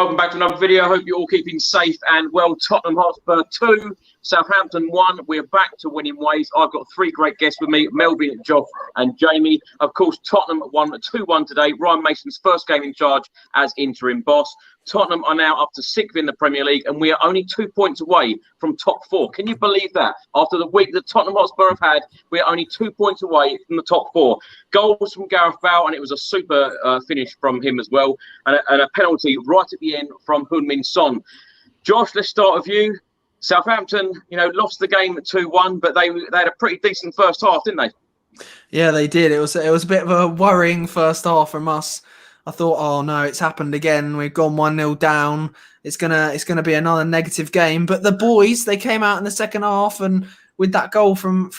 Welcome back to another video. I hope you're all keeping safe and well. Tottenham Hotspur 2, Southampton 1. We're back to winning ways. I've got three great guests with me, Melvyn, Josh and Jamie. Of course, Tottenham won 2-1 today. Ryan Mason's first game in charge as interim boss. Tottenham are now up to 6th in the Premier League and we are only 2 points away from top 4. Can you believe that? After the week that Tottenham Hotspur have had, we are only 2 points away from the top 4. Goals from Gareth Bale, and it was a super finish from him as well. And a penalty right at the end from Heung-min Son. Josh, let's start with you. Southampton, lost the game at 2-1, but they had a pretty decent first half, didn't they? Yeah, they did. It was a bit of a worrying first half from us. I thought, oh no, it's happened again. We've gone 1-0 down. It's gonna be another negative game. But the boys, they came out in the second half, and with that goal from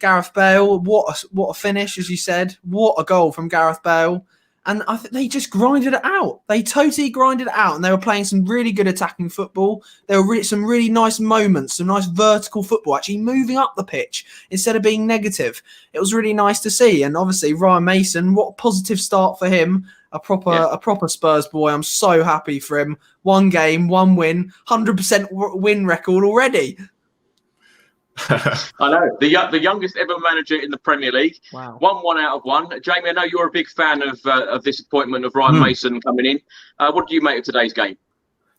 Gareth Bale, what a finish, as you said. What a goal from Gareth Bale. And I think they just grinded it out. They totally grinded it out, and they were playing some really good attacking football. There were some really nice moments, some nice vertical football, actually moving up the pitch instead of being negative. It was really nice to see. And obviously, Ryan Mason, what a positive start for him. A proper Spurs boy. I'm so happy for him. 1 game, 1 win, 100% win record already. I know, the youngest ever manager in the Premier League. Wow. 1 out of 1. Jamie, I know you're a big fan of this appointment of Ryan Mason coming in. What do you make of today's game?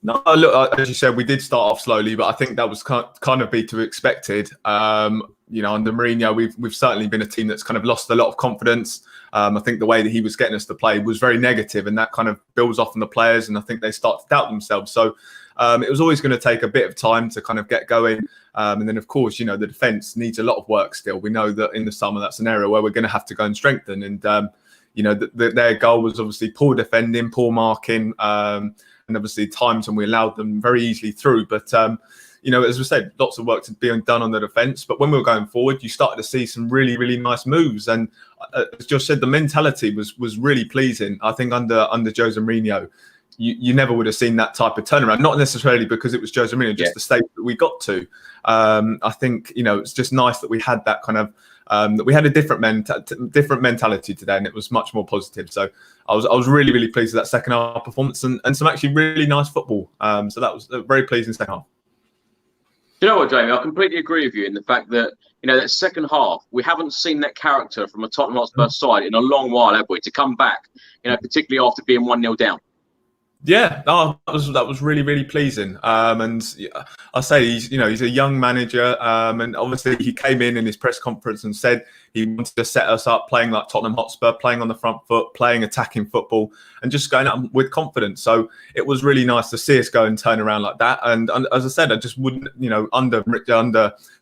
No, look, as you said, we did start off slowly, but I think that was kind of be to expected. Under Mourinho, we've certainly been a team that's kind of lost a lot of confidence. I think the way that he was getting us to play was very negative, and that kind of builds off on the players, and I think they start to doubt themselves. So it was always going to take a bit of time to kind of get going. And then, of course, the defence needs a lot of work still. We know that in the summer, that's an area where we're going to have to go and strengthen. And, their goal was obviously poor defending, poor marking, and obviously times when we allowed them very easily through. But, as we said, lots of work to be done on the defence. But when we were going forward, you started to see some really, really nice moves. And as Josh said, the mentality was really pleasing. I think under Jose Mourinho, you never would have seen that type of turnaround. Not necessarily because it was Jose Mourinho, just the state that we got to. I think, it's just nice that we had that kind of, that we had a different mentality today, and it was much more positive. So I was really, really pleased with that second half performance and some actually really nice football. So that was a very pleasing second half. You know what, Jamie? I completely agree with you in the fact that, that second half, we haven't seen that character from a Tottenham Hotspur side in a long while, have we? To come back, particularly after being 1-0 down. Yeah, that was really, really pleasing. And I say he's a young manager, and obviously he came in his press conference and said he wanted to set us up playing like Tottenham Hotspur, playing on the front foot, playing attacking football, and just going up with confidence. So it was really nice to see us go and turn around like that. And as I said, I just wouldn't, under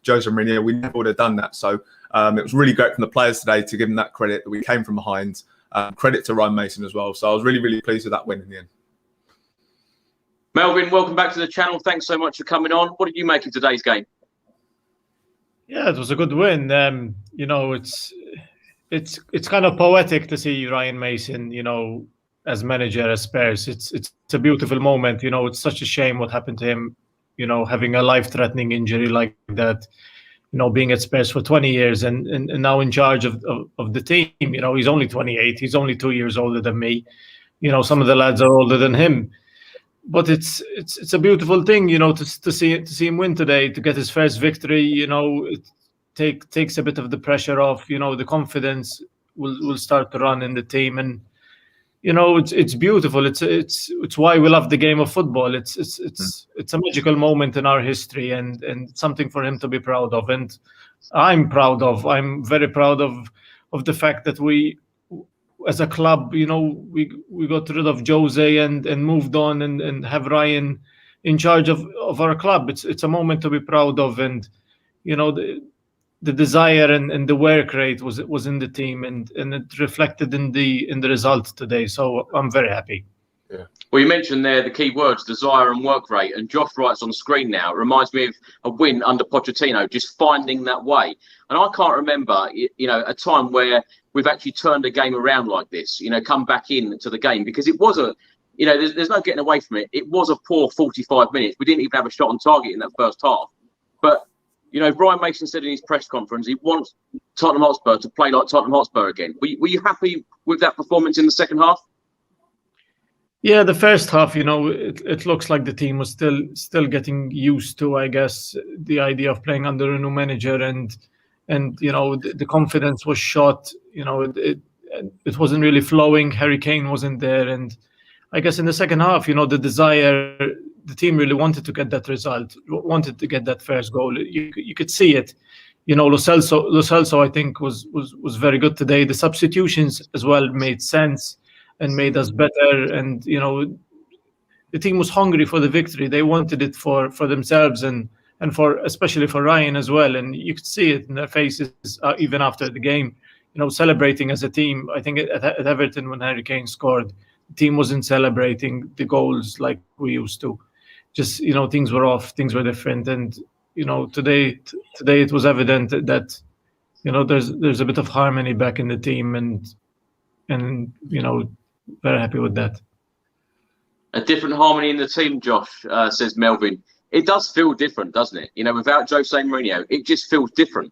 Jose Mourinho, we never would have done that. So it was really great from the players today to give them that credit that we came from behind. Credit to Ryan Mason as well. So I was really, really pleased with that win in the end. Melvyn, welcome back to the channel. Thanks so much for coming on. What did you make of today's game? Yeah, it was a good win. It's kind of poetic to see Ryan Mason, as manager at Spurs. It's a beautiful moment. It's such a shame what happened to him. Having a life-threatening injury like that. Being at Spurs for 20 years and now in charge of the team. He's only 28. He's only 2 years older than me. Some of the lads are older than him. But it's a beautiful thing, to see him win today, to get his first victory. It takes a bit of the pressure off. The confidence will start to run in the team, and it's beautiful. It's why we love the game of football. It's a magical moment in our history, and something for him to be proud of. And I'm proud of. I'm very proud of the fact that we, as a club, we got rid of Jose and moved on and have Ryan in charge of our club. It's a moment to be proud of, and the desire and the work rate was in the team, and it reflected in the results today. So I'm very happy. Yeah. Well, you mentioned there the key words, desire and work rate, and Josh writes on screen now, it reminds me of a win under Pochettino, just finding that way. And I can't remember, a time where we've actually turned a game around like this, come back into the game, because it was there's no getting away from it. It was a poor 45 minutes. We didn't even have a shot on target in that first half. But, Ryan Mason said in his press conference, he wants Tottenham Hotspur to play like Tottenham Hotspur again. Were you happy with that performance in the second half? Yeah, the first half, it looks like the team was still getting used to, I guess, the idea of playing under a new manager, and the confidence was shot. It wasn't really flowing. Harry Kane wasn't there, and I guess in the second half, the desire, the team really wanted to get that result, wanted to get that first goal. You could see it. Lo Celso, I think, was very good today. The substitutions as well made sense and made us better. And the team was hungry for the victory. They wanted it for themselves and for especially for Ryan as well. And you could see it in their faces even after the game. Celebrating as a team. I think at Everton when Harry Kane scored, the team wasn't celebrating the goals like we used to. Just things were off, things were different, and today it was evident that there's a bit of harmony back in the team, and very happy with that. A different harmony in the team, Josh, says Melvyn. It does feel different, doesn't it? Without Jose Mourinho, it just feels different.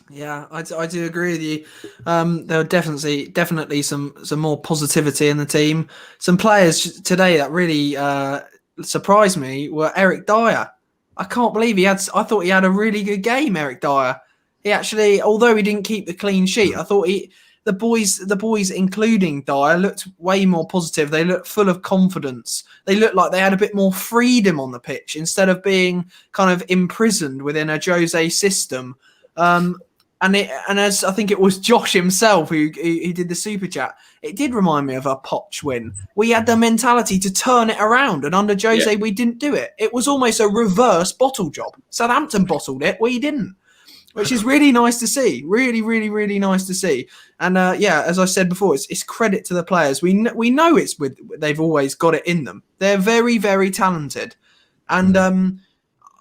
Yeah, I do agree with you. There were definitely some more positivity in the team. Some players today that really surprised me were Eric Dyer. I can't believe I thought he had a really good game, Eric Dyer. He actually, although he didn't keep the clean sheet, I thought the boys, including Dyer, looked way more positive. They looked full of confidence. They looked like they had a bit more freedom on the pitch instead of being kind of imprisoned within a Jose system. And as I think it was Josh himself who did the super chat, it did remind me of a Poch win. We had the mentality to turn it around, and under Jose, we didn't do it. It was almost a reverse bottle job. Southampton bottled it, we didn't, which is really nice to see. Really, really, really nice to see. And as I said before, it's credit to the players. We know they've always got it in them. They're very, very talented, and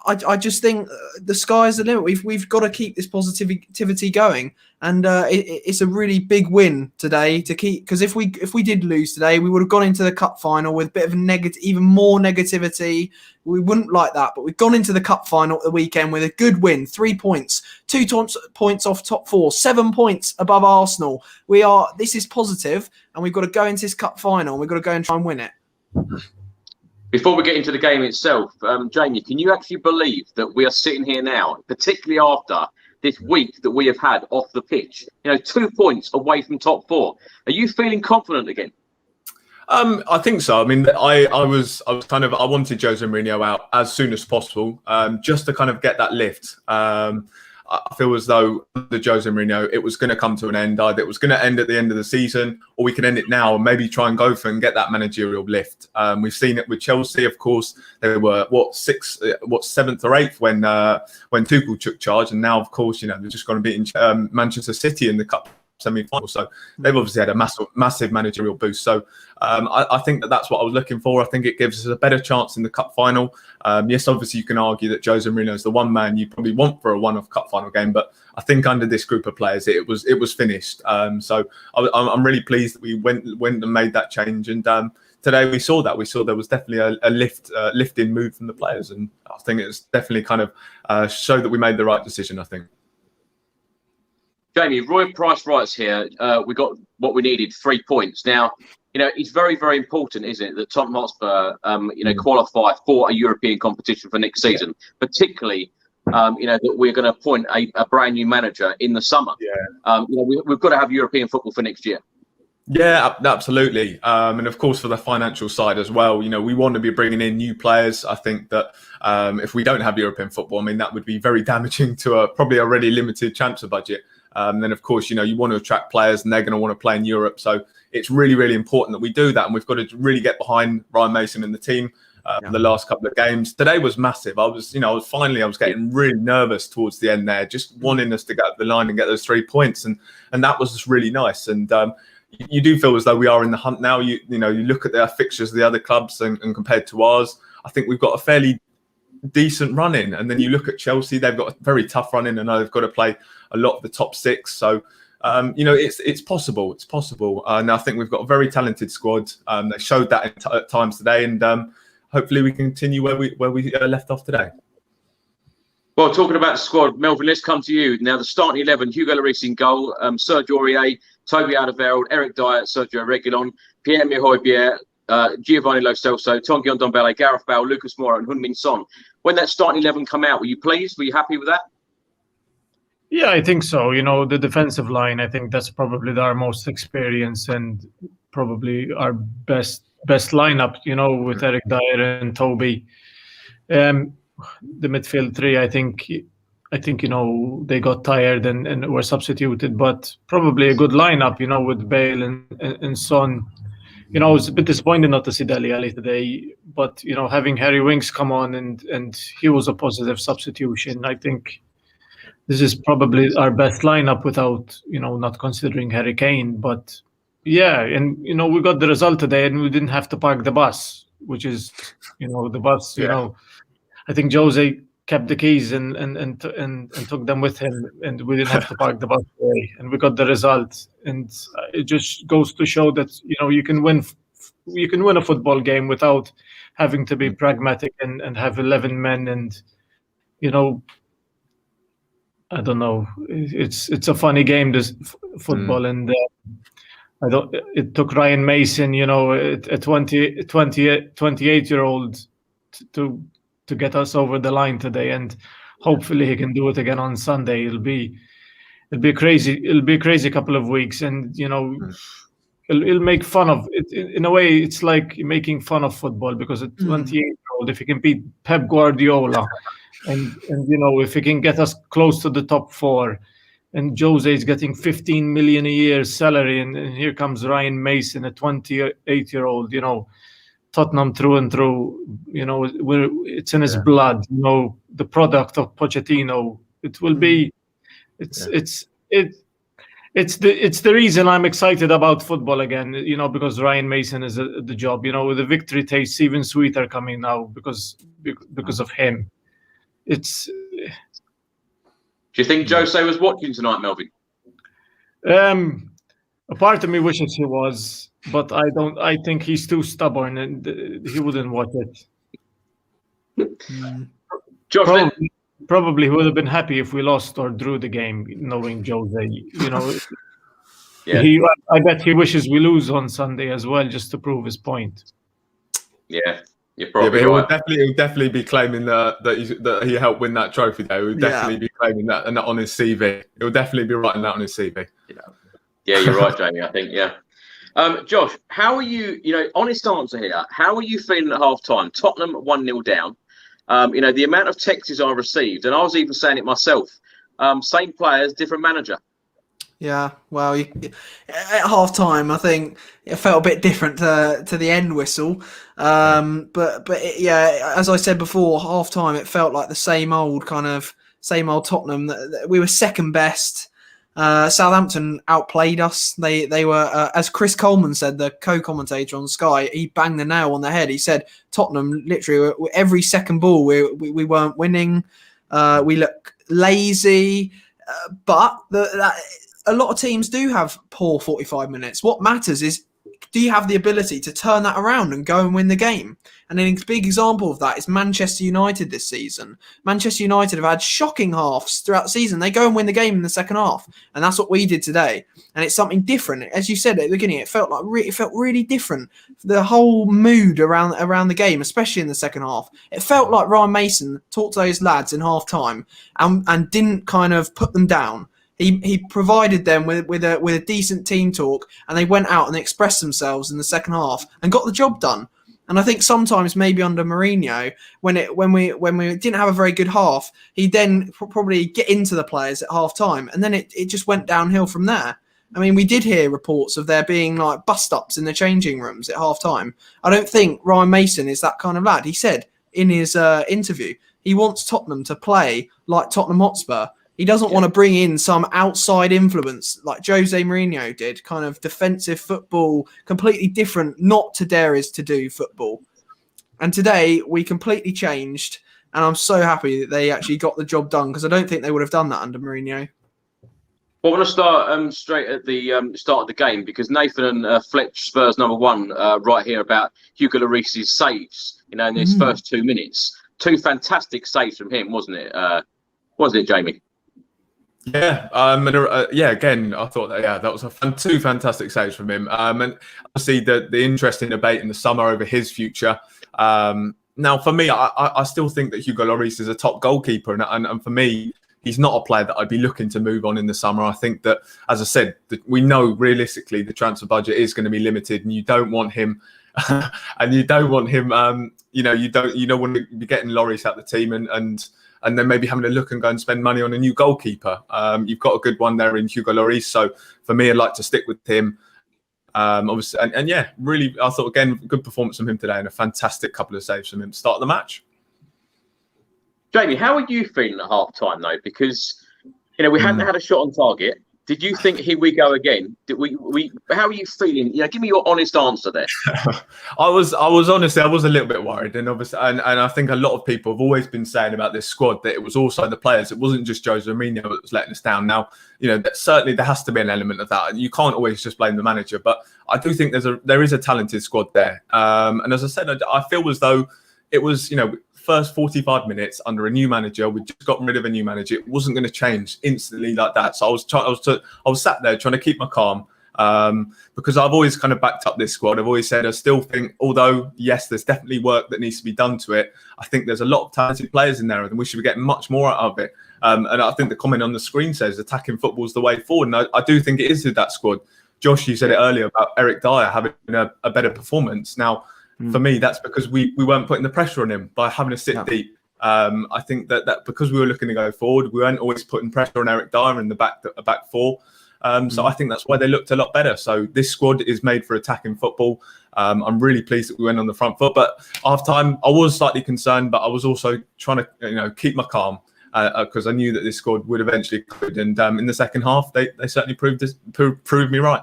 I just think the sky's the limit. We've got to keep this positivity going, and it's a really big win today to keep. Because if we did lose today, we would have gone into the cup final with a bit of even more negativity. We wouldn't like that, but we've gone into the cup final at the weekend with a good win, 3 points, 2 points off top 4, 7 points above Arsenal. This is positive, and we've got to go into this cup final. And we've got to go and try and win it. Before we get into the game itself, Jamie, can you actually believe that we are sitting here now, particularly after this week that we have had off the pitch, 2 points away from top 4? Are you feeling confident again? I think so. I mean, I wanted Jose Mourinho out as soon as possible, just to kind of get that lift. I feel as though the Jose Mourinho, it was going to come to an end. Either it was going to end at the end of the season, or we can end it now and maybe try and go for and get that managerial lift. We've seen it with Chelsea, of course. They were seventh or eighth when Tuchel took charge, and now, of course, they're just going to beat Manchester City in the cup semi-final. So they've obviously had a massive managerial boost. So I think that's what I was looking for. I think it gives us a better chance in the cup final. Yes, obviously you can argue that Jose Mourinho is the one man you probably want for a one-off cup final game, but I think under this group of players it was finished. So I'm really pleased that we went and made that change, and today we saw that. We saw there was definitely a lifting move from the players, and I think it's definitely kind of showed that we made the right decision, I think. Jamie, Roy Price writes here, we got what we needed, 3 points. Now, it's very, very important, isn't it, that Tottenham Hotspur, qualify for a European competition for next season, particularly, that we're going to appoint a brand new manager in the summer. Yeah. We've got to have European football for next year. Yeah, absolutely. And of course, for the financial side as well, we want to be bringing in new players. I think that if we don't have European football, that would be very damaging to a probably already limited transfer budget. Then, of course, you want to attract players and they're going to want to play in Europe. So it's really, really important that we do that. And we've got to really get behind Ryan Mason and the team the last couple of games. Today was massive. I was getting really nervous towards the end there, just wanting us to get up the line and get those 3 points. And that was just really nice. And you do feel as though we are in the hunt now. You look at the fixtures of the other clubs and compared to ours, I think we've got a fairly decent run in. And then you look at Chelsea, they've got a very tough run in, and they've got to play a lot of the top 6. So it's possible. It's possible. And I think we've got a very talented squad. They showed that at times today, and hopefully we continue where we left off today. Well, talking about the squad, Melvyn, let's come to you now. The starting 11: Hugo Lloris in goal, Serge Aurier, Toby Alderweireld, Eric Dyer, Sergio Reguilon, Pierre-Emile Højbjerg, Giovanni Lo Celso, Tongi Ndombele, Gareth Bale, Lucas Moura, and Heung-min Son. When that starting 11 come out, were you pleased? Were you happy with that? Yeah, I think so. You know, the defensive line, I think that's probably our most experienced and probably our best lineup, you know, with Eric Dyer and Toby. The midfield three, I think, you know, they got tired and were substituted, but probably a good lineup, you know, with Bale and Son. You know, it's a bit disappointing not to see Dele Alli today, but, you know, having Harry Winks come on and he was a positive substitution. I think this is probably our best lineup without, you know, not considering Harry Kane. But yeah, and, you know, we got the result today and we didn't have to park the bus, which is, you know, the bus, you know, I think Jose kept the keys and took them with him, and we didn't have to park the bus today, and we got the result. And it just goes to show that, you know, you can win a football game without having to be pragmatic and have 11 men. And, you know, I don't know, it's a funny game, this football. And it took Ryan Mason, you know, a 28-year-old to get us over the line today, and hopefully he can do it again on Sunday. It'll be crazy. It'll be a crazy couple of weeks, and, you know, it'll make fun of it. In a way, it's like making fun of football, because at 28-year-old, if he can beat Pep Guardiola, and you know, if he can get us close to the top four, and Jose is getting 15 million a year salary, and here comes Ryan Mason, a 28-year-old, you know, Tottenham through and through, you know, it's in his blood, you know, the product of Pochettino. It will be, it's the reason I'm excited about football again, you know, because Ryan Mason is the job, you know, the victory tastes even sweeter coming now because of him. It's. Do you think Jose was watching tonight, Melvyn? A part of me wishes he was, but I don't. I think he's too stubborn, and he wouldn't watch it. Josh, probably he would have been happy if we lost or drew the game, knowing Jose. You know, I bet he wishes we lose on Sunday as well, just to prove his point. Yeah, you're probably right. He'll Right. definitely be claiming that he helped win that trophy. Though he'll definitely be claiming that, and that on his CV. He'll definitely be writing that on his CV. Yeah, you're right, Jamie. I think, yeah. Josh, how are you? You know, honest answer here. How are you feeling at half time? Tottenham 1-0 down. You know, the amount of texts I received, and I was even saying it myself. Same players, different manager. Yeah, well, at half time, I think it felt a bit different to the end whistle. But as I said before, half time it felt like the same old Tottenham. We were second best. Southampton outplayed us. They were, as Chris Coleman said, the co-commentator on Sky, he banged the nail on the head. He said Tottenham, literally, every second ball we weren't winning. We look lazy, but a lot of teams do have poor 45 minutes. What matters is, do you have the ability to turn that around and go and win the game? And a big example of that is Manchester United this season. Manchester United have had shocking halves throughout the season. They go and win the game in the second half, and that's what we did today. And it's something different. As you said at the beginning, it felt really different. The whole mood around the game, especially in the second half, it felt like Ryan Mason talked to those lads in half time and didn't kind of put them down. He provided them with a decent team talk, and they went out and expressed themselves in the second half and got the job done. And I think sometimes maybe under Mourinho, when we didn't have a very good half, he then probably get into the players at half time, and then it just went downhill from there. I mean, we did hear reports of there being like bust-ups in the changing rooms at half time. I don't think Ryan Mason is that kind of lad. He said in his interview he wants Tottenham to play like Tottenham Hotspur. He doesn't want to bring in some outside influence like Jose Mourinho did, kind of defensive football, completely different, not to Dele's to do football. And today we completely changed, and I'm so happy that they actually got the job done, because I don't think they would have done that under Mourinho. Well, I want to start straight at the start of the game, because Nathan and Fletch, Spurs #1, right here about Hugo Lloris's saves, you know, in his first 2 minutes. Two fantastic saves from him, wasn't it? Wasn't it, Jamie? Yeah, yeah. Again, I thought that was two fantastic saves from him. And obviously the interesting debate in the summer over his future. Now, for me, I still think that Hugo Lloris is a top goalkeeper, and for me, he's not a player that I'd be looking to move on in the summer. I think that, as I said, we know realistically the transfer budget is going to be limited, and you don't want him. And you don't want him. You don't want to be getting Lloris out the team and then maybe having to look and go and spend money on a new goalkeeper. You've got a good one there in Hugo Lloris. So for me, I'd like to stick with him. Obviously, and yeah, really, I thought, again, good performance from him today and a fantastic couple of saves from him to start the match. Jamie, how are you feeling at half-time, though? Because, we hadn't had a shot on target. Did you think, here we go again? How are you feeling? Give me your honest answer there. I was honestly, I was a little bit worried, and obviously, and I think a lot of people have always been saying about this squad that it was also the players. It wasn't just Jose Mourinho that was letting us down. Now, that certainly there has to be an element of that, and you can't always just blame the manager. But I do think there is a talented squad there. And as I said, I feel as though it was, first 45 minutes under a new manager. We just got rid of a new manager. It wasn't going to change instantly like that. So I was sat there trying to keep my calm, because I've always kind of backed up this squad. I've always said I still think, although yes, there's definitely work that needs to be done to it, I think there's a lot of talented players in there, and we should be getting much more out of it. And I think the comment on the screen says attacking football is the way forward, and I do think it is with that squad. Josh, you said it earlier about Eric Dyer having a better performance. Now, for me, that's because we weren't putting the pressure on him by having to sit deep. I think that because we were looking to go forward, we weren't always putting pressure on Eric Dyer in the back four. So I think that's why they looked a lot better. So this squad is made for attacking football. I'm really pleased that we went on the front foot. But half time, I was slightly concerned, but I was also trying to keep my calm, because I knew that this squad would eventually quit. And in the second half, they certainly proved me right.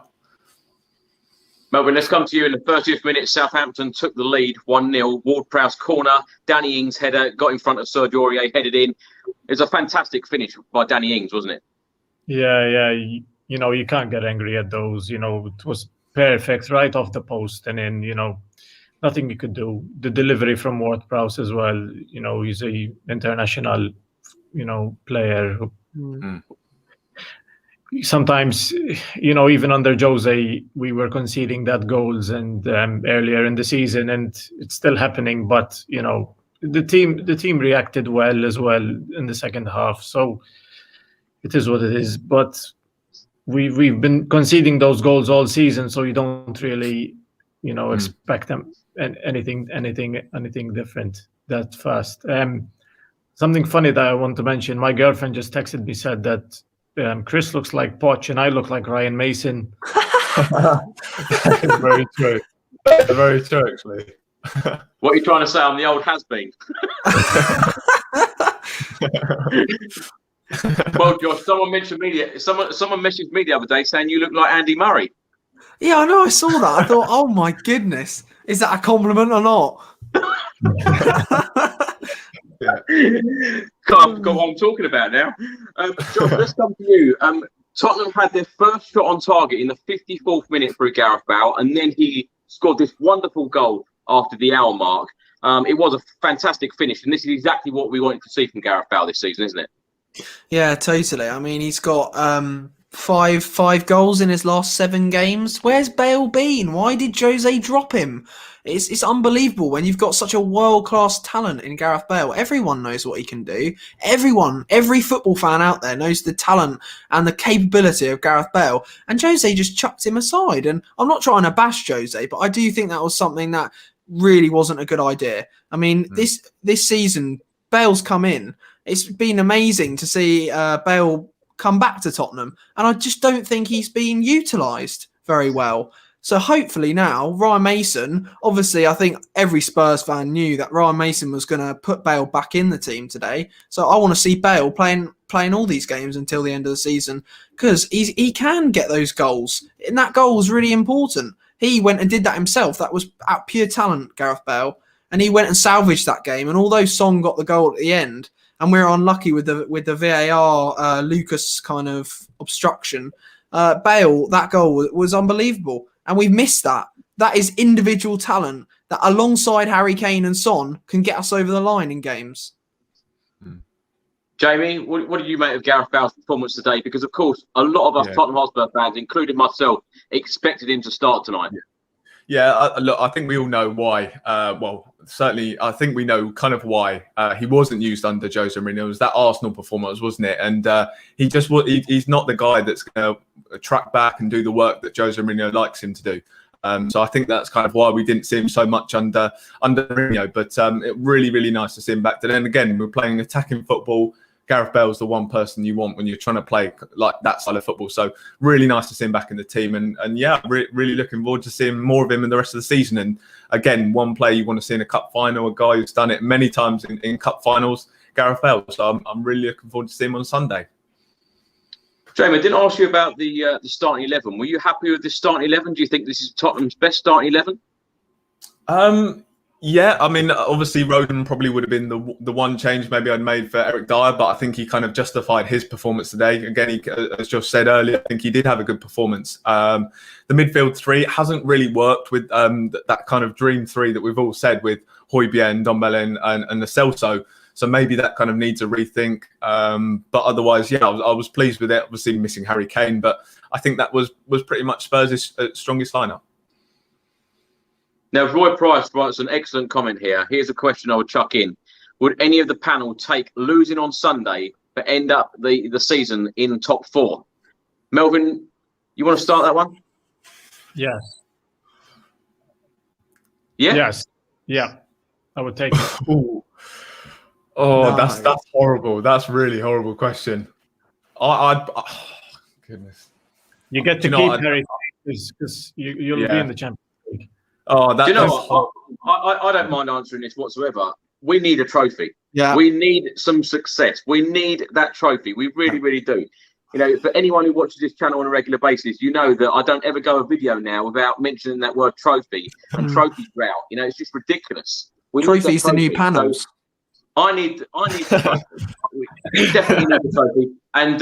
Melvyn, let's come to you. In the 30th minute, Southampton took the lead 1-0. Ward-Prowse corner, Danny Ings header, got in front of Serge Aurier, headed in. It was a fantastic finish by Danny Ings, wasn't it? Yeah. You can't get angry at those. It was perfect right off the post, and then, nothing you could do. The delivery from Ward-Prowse as well. He's a international, player who sometimes, even under Jose, we were conceding that goals and earlier in the season, and it's still happening. But the team reacted well as well in the second half. So it is what it is. But we've been conceding those goals all season, so you don't really, expect them and anything different that fast. Something funny that I want to mention: my girlfriend just texted me, said that Chris looks like Poch and I look like Ryan Mason. Very true. Very true, actually. What are you trying to say? I'm the old has-been. Well, Josh, someone messaged me the other day saying you look like Andy Murray. Yeah, I know. I saw that. I thought, oh my goodness, is that a compliment or not? Got what I'm talking about now. Josh, let's come to you. Tottenham had their first shot on target in the 54th minute through Gareth Bale, and then he scored this wonderful goal after the hour mark. It was a fantastic finish, and this is exactly what we wanted to see from Gareth Bale this season, isn't it? Yeah, totally. I mean, he's got five goals in his last 7 games. Where's Bale been? Why did Jose drop him? It's unbelievable when you've got such a world-class talent in Gareth Bale. Everyone knows what he can do. Every football fan out there knows the talent and the capability of Gareth Bale. And Jose just chucked him aside. And I'm not trying to bash Jose, but I do think that was something that really wasn't a good idea. I mean, this season, Bale's come in. It's been amazing to see Bale come back to Tottenham. And I just don't think he's been utilised very well. So hopefully now, Ryan Mason, obviously I think every Spurs fan knew that Ryan Mason was going to put Bale back in the team today. So I want to see Bale playing all these games until the end of the season, because he can get those goals. And that goal was really important. He went and did that himself. That was out pure talent, Gareth Bale. And he went and salvaged that game. And although Son got the goal at the end, and we're unlucky with the VAR Lucas kind of obstruction, Bale, that goal was unbelievable. And we've missed that. That is individual talent that alongside Harry Kane and Son can get us over the line in games. Jamie, what did you make of Gareth Bale's performance today? Because, of course, a lot of us Tottenham Hotspur fans, including myself, expected him to start tonight. Yeah, look, I think we all know why. Well, certainly, I think we know kind of why he wasn't used under Jose Mourinho. It was that Arsenal performance, wasn't it? And he's not the guy that's going to track back and do the work that Jose Mourinho likes him to do. So I think that's kind of why we didn't see him so much under Mourinho. But it really nice to see him back. Then again, we're playing attacking football. Gareth Bale's the one person you want when you're trying to play like that style of football. So really nice to see him back in the team. And yeah, really looking forward to seeing more of him in the rest of the season. And again, one player you want to see in a cup final, a guy who's done it many times in cup finals, Gareth Bale. So I'm really looking forward to seeing him on Sunday. Jamie, I didn't ask you about the starting 11. Were you happy with this starting 11? Do you think this is Tottenham's best starting 11? Yeah, I mean, obviously Roden probably would have been the one change maybe I'd made for Eric Dyer, but I think he kind of justified his performance today. Again, he, as Josh said earlier, I think he did have a good performance. The midfield three hasn't really worked with that kind of dream three that we've all said with Højbjerg, Ndombele and Lo Celso. So maybe that kind of needs a rethink. But otherwise, yeah, I was pleased with it. Obviously missing Harry Kane, but I think that was pretty much Spurs' strongest lineup. Now, Roy Price writes an excellent comment here. Here's a question I would chuck in. Would any of the panel take losing on Sunday but end up the season in top 4? Melvyn, you want to start that one? Yes. Yeah? Yes. Yeah. I would take it. Ooh. Oh, no. That's horrible. That's really horrible question. Oh, goodness. You get to keep Harry because you'll be in the Champions League. Oh, do you know what? I don't mind answering this whatsoever. We need a trophy. Yeah. We need some success. We need that trophy. We really do. You know, for anyone who watches this channel on a regular basis, you know that I don't ever go a video now without mentioning that word trophy and trophy drought. You know, it's just ridiculous. Trophy's the new panels. So I need the trophy. We definitely need the trophy. And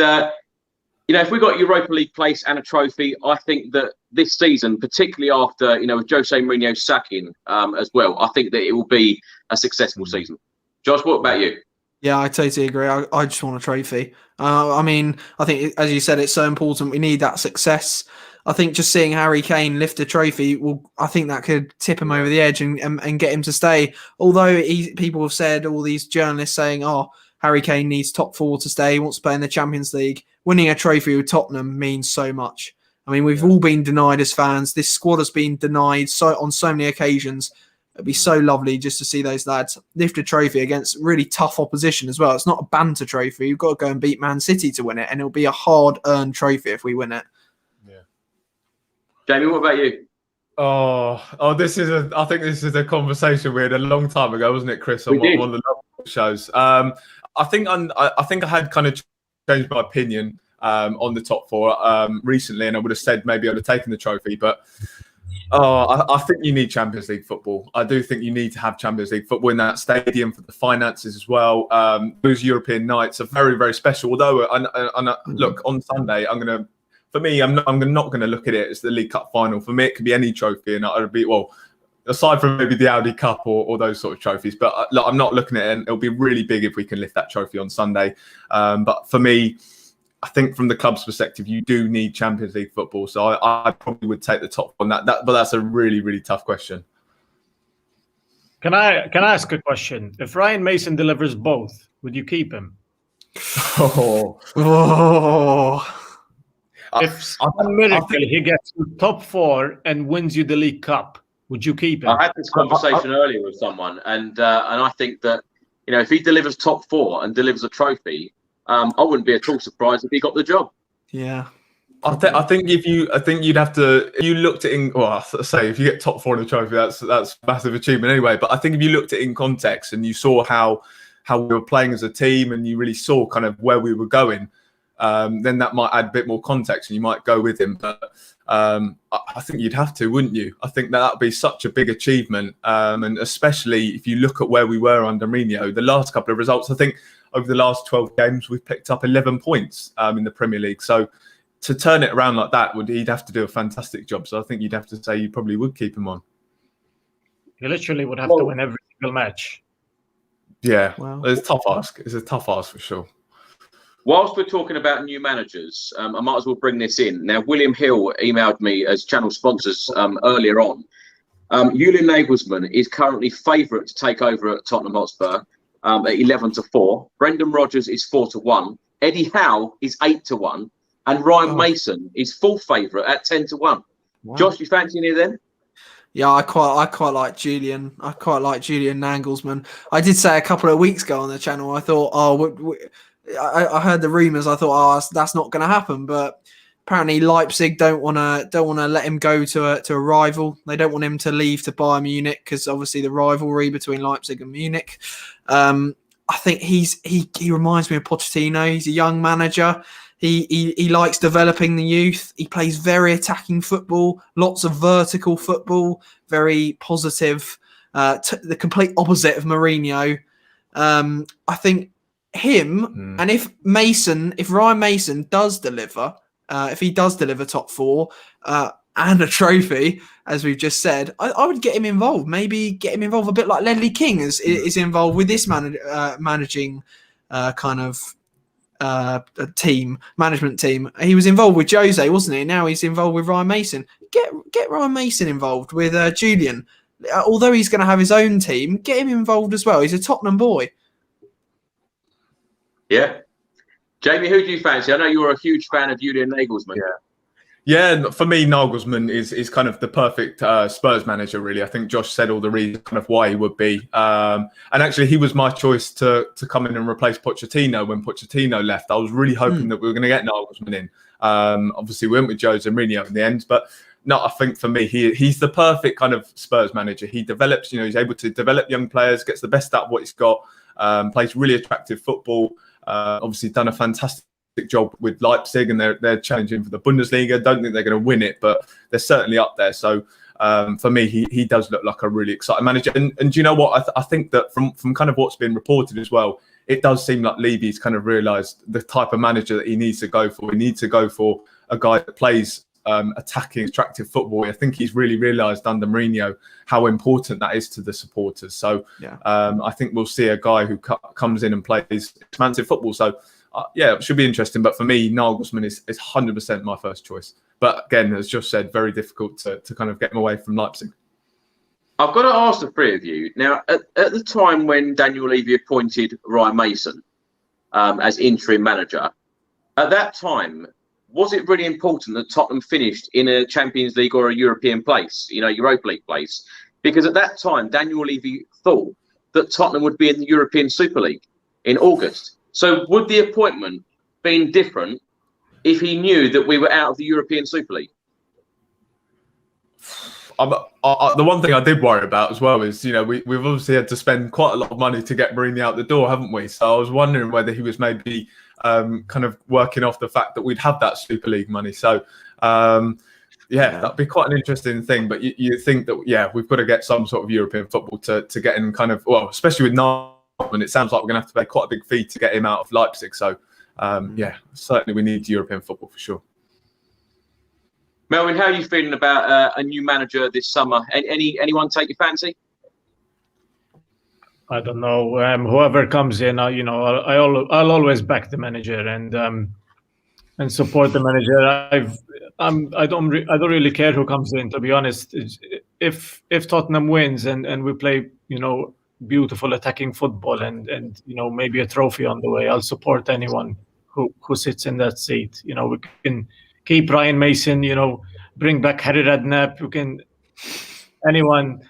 you know, if we got Europa League place and a trophy, I think that this season, particularly after, you know, with Jose Mourinho sacking as well, I think that it will be a successful season. Josh, what about you? Yeah, I totally agree. I just want a trophy. I mean, I think, as you said, it's so important. We need that success. I think just seeing Harry Kane lift a trophy, I think that could tip him over the edge and get him to stay. Although people have said, all these journalists saying, oh, Harry Kane needs top 4 to stay. He wants to play in the Champions League. Winning a trophy with Tottenham means so much. I mean, we've all been denied as fans. This squad has been denied on so many occasions. It'd be so lovely just to see those lads lift a trophy against really tough opposition as well. It's not a banter trophy. You've got to go and beat Man City to win it, and it'll be a hard-earned trophy if we win it. Yeah. Jamie, what about you? Oh, I think this is a conversation we had a long time ago, wasn't it, Chris? On one of the shows. I think I had kind of changed my opinion on the top 4 recently, and I would have said maybe I'd have taken the trophy, but I think you need Champions League football. I do think you need to have Champions League football in that stadium for the finances as well. Those European nights are very, very special. Although, look, on Sunday, I'm not going to look at it as the League Cup final. For me, it could be any trophy, and I'd be, well, aside from maybe the Audi Cup or those sort of trophies. But look, I'm not looking at it, and it'll be really big if we can lift that trophy on Sunday. But for me, I think from the club's perspective, you do need Champions League football. So I probably would take the top on that. But that's a really, really tough question. Can I ask a question? If Ryan Mason delivers both, would you keep him? If on miracle he gets to top 4 and wins you the League Cup, would you keep him? I had this conversation earlier with someone, and I think that, you know, if he delivers top 4 and delivers a trophy, I wouldn't be at all surprised if he got the job. Yeah. I think you'd have to. If you looked at if you get top 4 in a trophy, that's massive achievement anyway. But I think if you looked at it in context and you saw how we were playing as a team and you really saw kind of where we were going, then that might add a bit more context and you might go with him. But I think you'd have to, wouldn't you? I think that would be such a big achievement, and especially if you look at where we were under Mourinho, the last couple of results. I think over the last 12 games, we've picked up 11 points in the Premier League. So to turn it around like that, he'd have to do a fantastic job. So I think you'd have to say you probably would keep him on. You literally would have to win every single match. Yeah, It's a tough ask. It's a tough ask for sure. Whilst we're talking about new managers, I might as well bring this in. Now, William Hill emailed me as channel sponsors earlier on. Julian Nagelsmann is currently favourite to take over at Tottenham Hotspur at 11-4. Brendan Rodgers is 4-1. Eddie Howe is 8-1. And Ryan Mason is full favourite at 10-1. Wow. Josh, you fancy any of them? Yeah, I quite like Julian. I quite like Julian Nagelsmann. I did say a couple of weeks ago on the channel, I thought, I heard the rumours. I thought, that's not going to happen. But apparently, Leipzig don't want to let him go to a rival. They don't want him to leave to Bayern Munich because obviously the rivalry between Leipzig and Munich. I think he reminds me of Pochettino. He's a young manager. He likes developing the youth. He plays very attacking football, lots of vertical football, very positive. The complete opposite of Mourinho. I think him and if Ryan Mason does deliver, if he does deliver top four and a trophy, as we've just said, I would get him involved. Maybe get him involved a bit like Ledley King is involved with this managing kind of management team. He was involved with Jose, wasn't he? Now he's involved with Ryan Mason. Get Ryan Mason involved with Julian. Although he's going to have his own team, get him involved as well. He's a Tottenham boy. Yeah. Jamie, who do you fancy? I know you're a huge fan of Julian Nagelsmann. Yeah, for me, Nagelsmann is kind of the perfect Spurs manager, really. I think Josh said all the reasons kind of why he would be. And actually, he was my choice to come in and replace Pochettino when Pochettino left. I was really hoping that we were going to get Nagelsmann in. Obviously, we went with Jose Mourinho in the end. But no, I think for me, he's the perfect kind of Spurs manager. He develops, he's able to develop young players, gets the best out of what he's got, plays really attractive football. Obviously, done a fantastic job with Leipzig, and they're challenging for the Bundesliga. Don't think they're going to win it, but they're certainly up there. So for me, he does look like a really exciting manager. And do you know what? I think that from kind of what's been reported as well, it does seem like Levy's kind of realised the type of manager that he needs to go for. He needs to go for a guy that plays attacking, attractive football. I think he's really realised under Mourinho how important that is to the supporters. So I think we'll see a guy who comes in and plays expansive football. So it should be interesting. But for me, Nagelsmann is 100% my first choice. But again, as Josh said, very difficult to kind of get him away from Leipzig. I've got to ask the three of you. Now, at the time when Daniel Levy appointed Ryan Mason as interim manager, at that time, was it really important that Tottenham finished in a Champions League or a European place, Europa League place? Because at that time, Daniel Levy thought that Tottenham would be in the European Super League in August. So would the appointment been different if he knew that we were out of the European Super League? The one thing I did worry about as well is, we've obviously had to spend quite a lot of money to get Mourinho out the door, haven't we? So I was wondering whether he was maybe kind of working off the fact that we'd have that Super League money. So, that'd be quite an interesting thing. But you think that, we've got to get some sort of European football to get in kind of, well, especially with Nagelsmann, it sounds like we're going to have to pay quite a big fee to get him out of Leipzig. So, certainly we need European football for sure. Melvyn, how are you feeling about a new manager this summer? Anyone take your fancy? I don't know. Whoever comes in, I'll always back the manager and support the manager. I don't really care who comes in, to be honest. If Tottenham wins and we play, beautiful attacking football and maybe a trophy on the way, I'll support anyone who sits in that seat. We can keep Ryan Mason, bring back Harry Redknapp. We can anyone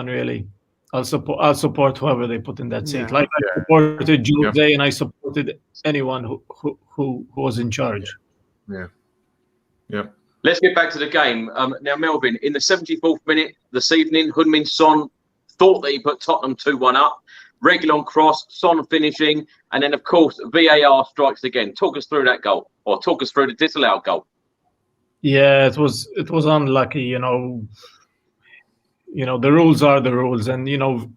really. I'll support whoever they put in that seat. I supported Jose and I supported anyone who was in charge. Yeah. Let's get back to the game. Now, Melvyn, in the 74th minute this evening, Heung-min Son thought that he put Tottenham 2-1 up. Reguilon cross, Son finishing, and then, of course, VAR strikes again. Talk us through that goal, or talk us through the disallowed goal. Yeah, it was unlucky, The rules are the rules, and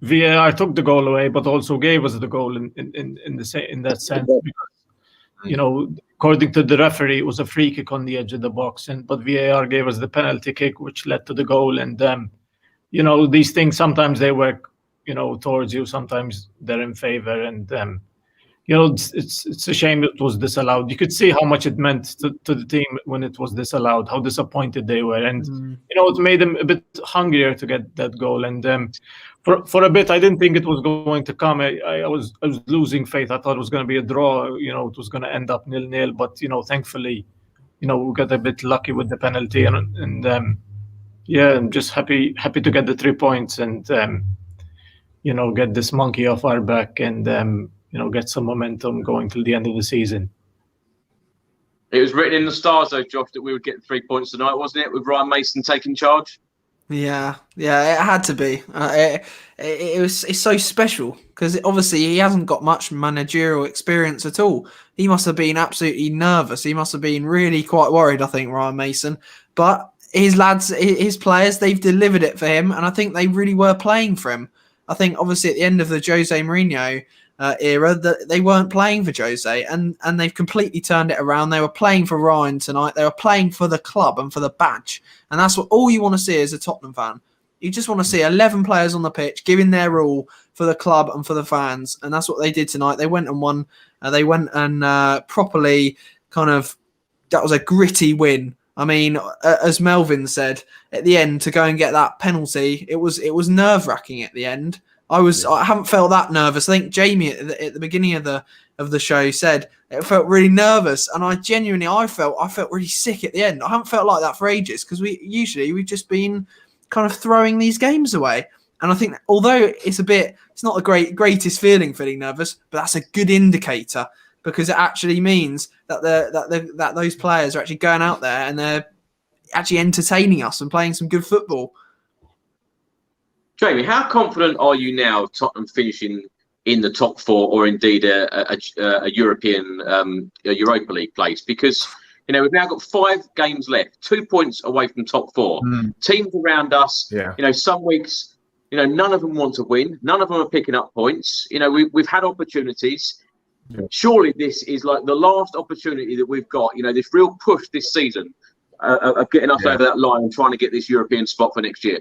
VAR took the goal away, but also gave us the goal in that sense. Because, according to the referee, it was a free kick on the edge of the box, but VAR gave us the penalty kick, which led to the goal. And these things sometimes they work, towards you. Sometimes they're in favor, and it's a shame it was disallowed. You could see how much it meant to the team when it was disallowed, how disappointed they were. And, it made them a bit hungrier to get that goal. And for a bit, I didn't think it was going to come. I was losing faith. I thought it was going to be a draw. It was going to end up 0-0. But, thankfully, we got a bit lucky with the penalty. And I'm just happy to get the 3 points and, get this monkey off our back and, get some momentum going till the end of the season. It was written in the stars, though, Josh, that we would get 3 points tonight, wasn't it? With Ryan Mason taking charge. Yeah, it had to be. It's so special because obviously he hasn't got much managerial experience at all. He must have been absolutely nervous. He must have been really quite worried, I think, Ryan Mason. But his lads, his players, they've delivered it for him, and I think they really were playing for him. I think obviously at the end of the Jose Mourinho era that they weren't playing for Jose, and they've completely turned it around. They were playing for Ryan tonight. They were playing for the club and for the badge, and that's what all you want to see as a Tottenham fan. You just want to see 11 players on the pitch giving their all for the club and for the fans, and that's what they did tonight. They went and won. They went and properly that was a gritty win. I mean, as Melvyn said at the end, to go and get that penalty, it was nerve-wracking at the end. I haven't felt that nervous. I think Jamie at the beginning of the show said it felt really nervous, and I felt really sick at the end. I haven't felt like that for ages because we've just been kind of throwing these games away. And I think although it's not the greatest feeling nervous, but that's a good indicator because it actually means that that those players are actually going out there and they're actually entertaining us and playing some good football. Jamie, how confident are you now Tottenham finishing in the top 4 or indeed a European Europa League place? Because, we've now got 5 games left, 2 points away from top 4. Teams around us, some weeks, none of them want to win. None of them are picking up points. We've had opportunities. Yeah. Surely this is like the last opportunity that we've got, this real push this season of getting us over that line and trying to get this European spot for next year.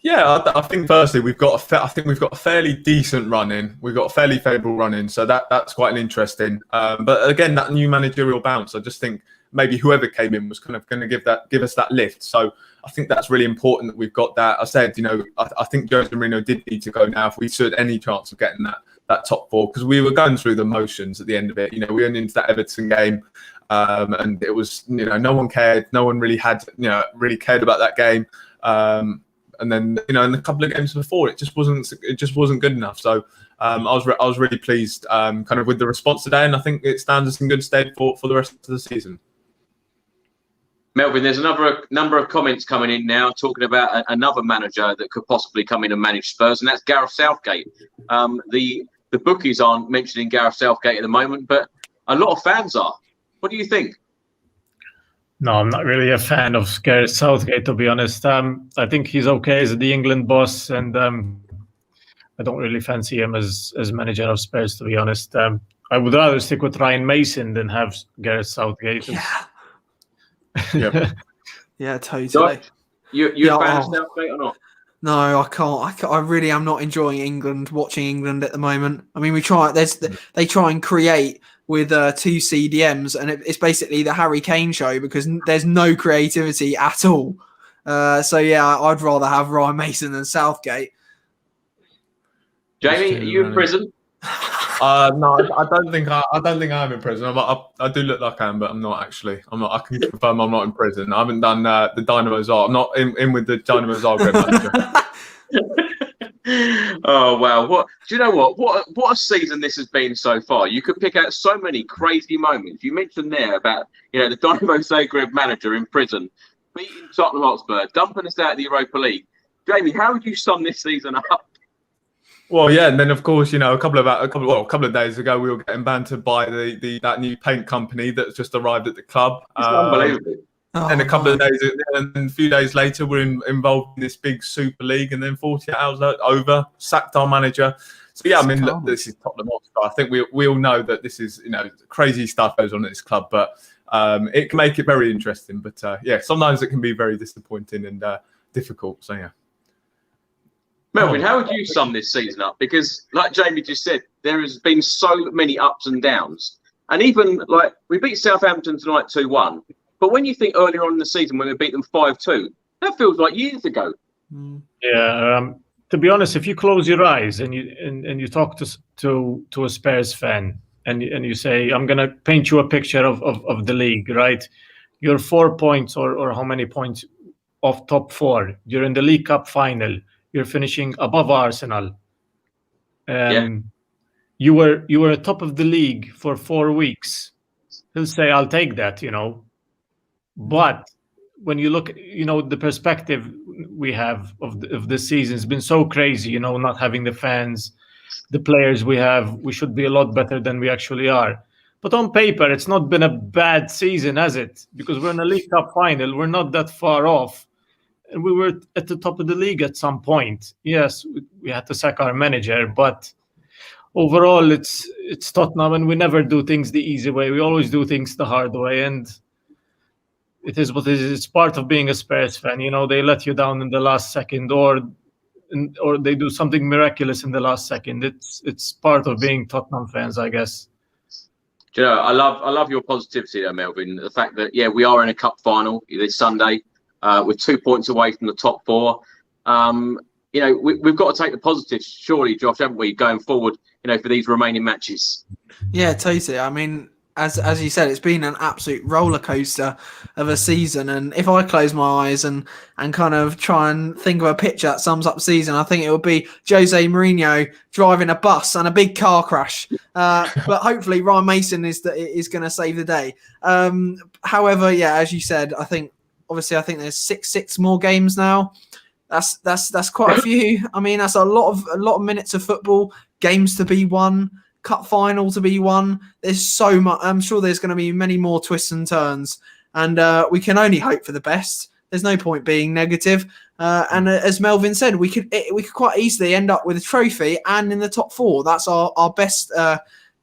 Yeah, I think firstly we've got a fairly decent run in. We've got a fairly favourable run in, so that's quite interesting. But again, that new managerial bounce, I just think maybe whoever came in was kind of going to give us that lift. So I think that's really important that we've got that. I said, I think Jose Mourinho did need to go now if we stood any chance of getting that top 4 because we were going through the motions at the end of it. We went into that Everton game, and it was no one cared, no one really had really cared about that game. And then in a couple of games before, it just wasn't good enough. So I was really pleased kind of with the response today, and I think it stands us in good stead for the rest of the season. Melvyn, there's another number of comments coming in now talking about another manager that could possibly come in and manage Spurs, and that's Gareth Southgate. The bookies aren't mentioning Gareth Southgate at the moment, but a lot of fans are. What do you think? No, I'm not really a fan of Gareth Southgate, to be honest. I think he's okay as the England boss, and I don't really fancy him as manager of Spurs, to be honest. I would rather stick with Ryan Mason than have Gareth Southgate. Yeah, yeah, totally. Josh, you a fan of Southgate or not? No, I can't. I really am not enjoying watching England at the moment. I mean, they try and create with 2 CDMs, and it's basically the Harry Kane show because there's no creativity at all. So yeah, I'd rather have Ryan Mason than Southgate. Jamie, are you in prison? No, I don't think I'm in prison. I do look like I am, but I'm not actually. I'm not. I can confirm I'm not in prison. I haven't done the Dynamo Zagreb. I'm not in with the Dynamo Zagreb manager. Oh wow! What do you know? What a season this has been so far. You could pick out so many crazy moments. You mentioned there about the Dynamo Zagreb manager in prison, beating Tottenham Hotspur, dumping us out of the Europa League. Jamie, how would you sum this season up? Well, yeah, and then of course, a couple of days ago, we were getting bantered by that new paint company that's just arrived at the club. It's unbelievable. And a few days later, we're involved in this big Super League, and then 48 hours over, sacked our manager. So yeah, I mean, look, this is Tottenham Hotspur. I think we all know that this is crazy stuff goes on at this club, but it can make it very interesting. But yeah, sometimes it can be very disappointing and difficult. So yeah. Melvyn, how would you sum this season up? Because, like Jamie just said, there has been so many ups and downs. And even like we beat Southampton tonight 2-1. But when you think earlier on in the season when we beat them 5-2, that feels like years ago. Yeah. To be honest, if you close your eyes and you talk to a Spurs fan and you say, I'm gonna paint you a picture of the league, right? You're 4 points or how many points off top 4. You're in the League Cup final. You're finishing above Arsenal. You were at top of the league for 4 weeks. He'll say, I'll take that, But when you look, the perspective we have of this season has been so crazy, not having the fans, the players we have, we should be a lot better than we actually are. But on paper, it's not been a bad season, has it? Because we're in a League Cup final. We're not that far off. And we were at the top of the league at some point. Yes, we had to sack our manager, but overall, it's Tottenham, and we never do things the easy way. We always do things the hard way, and it is what it is. It's part of being a Spurs fan. They let you down in the last second, or they do something miraculous in the last second. It's part of being Tottenham fans, I guess. I love your positivity there, Melvyn. The fact that we are in a cup final this Sunday. We're 2 points away from the top 4. We've got to take the positives, surely, Josh, haven't we, going forward, for these remaining matches? Yeah, totally. I mean, as you said, it's been an absolute roller coaster of a season. And if I close my eyes and kind of try and think of a picture that sums up the season, I think it would be Jose Mourinho driving a bus and a big car crash. But hopefully Ryan Mason is going to save the day. However, as you said, I think there's six more games now. That's quite a few. I mean, that's a lot of minutes of football, games to be won, cup final to be won. There's so much. I'm sure there's going to be many more twists and turns, and we can only hope for the best. There's no point being negative. And as Melvyn said, we could quite easily end up with a trophy and in the top 4. That's our best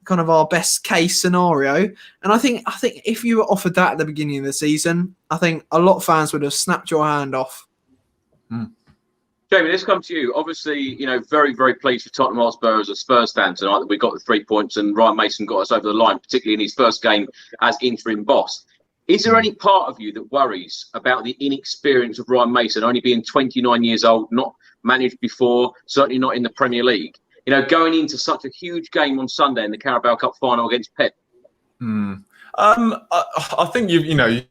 kind of our best case scenario. And I think if you were offered that at the beginning of the season, I think a lot of fans would have snapped your hand off. Jamie, let's come to you. Obviously, very, very pleased for Tottenham Hotspur as a Spurs fan tonight that we got the 3 points and Ryan Mason got us over the line, particularly in his first game as interim boss. Is there any part of you that worries about the inexperience of Ryan Mason, only being 29 years old, not managed before, certainly not in the Premier League? Going into such a huge game on Sunday in the Carabao Cup final against Pep. I think you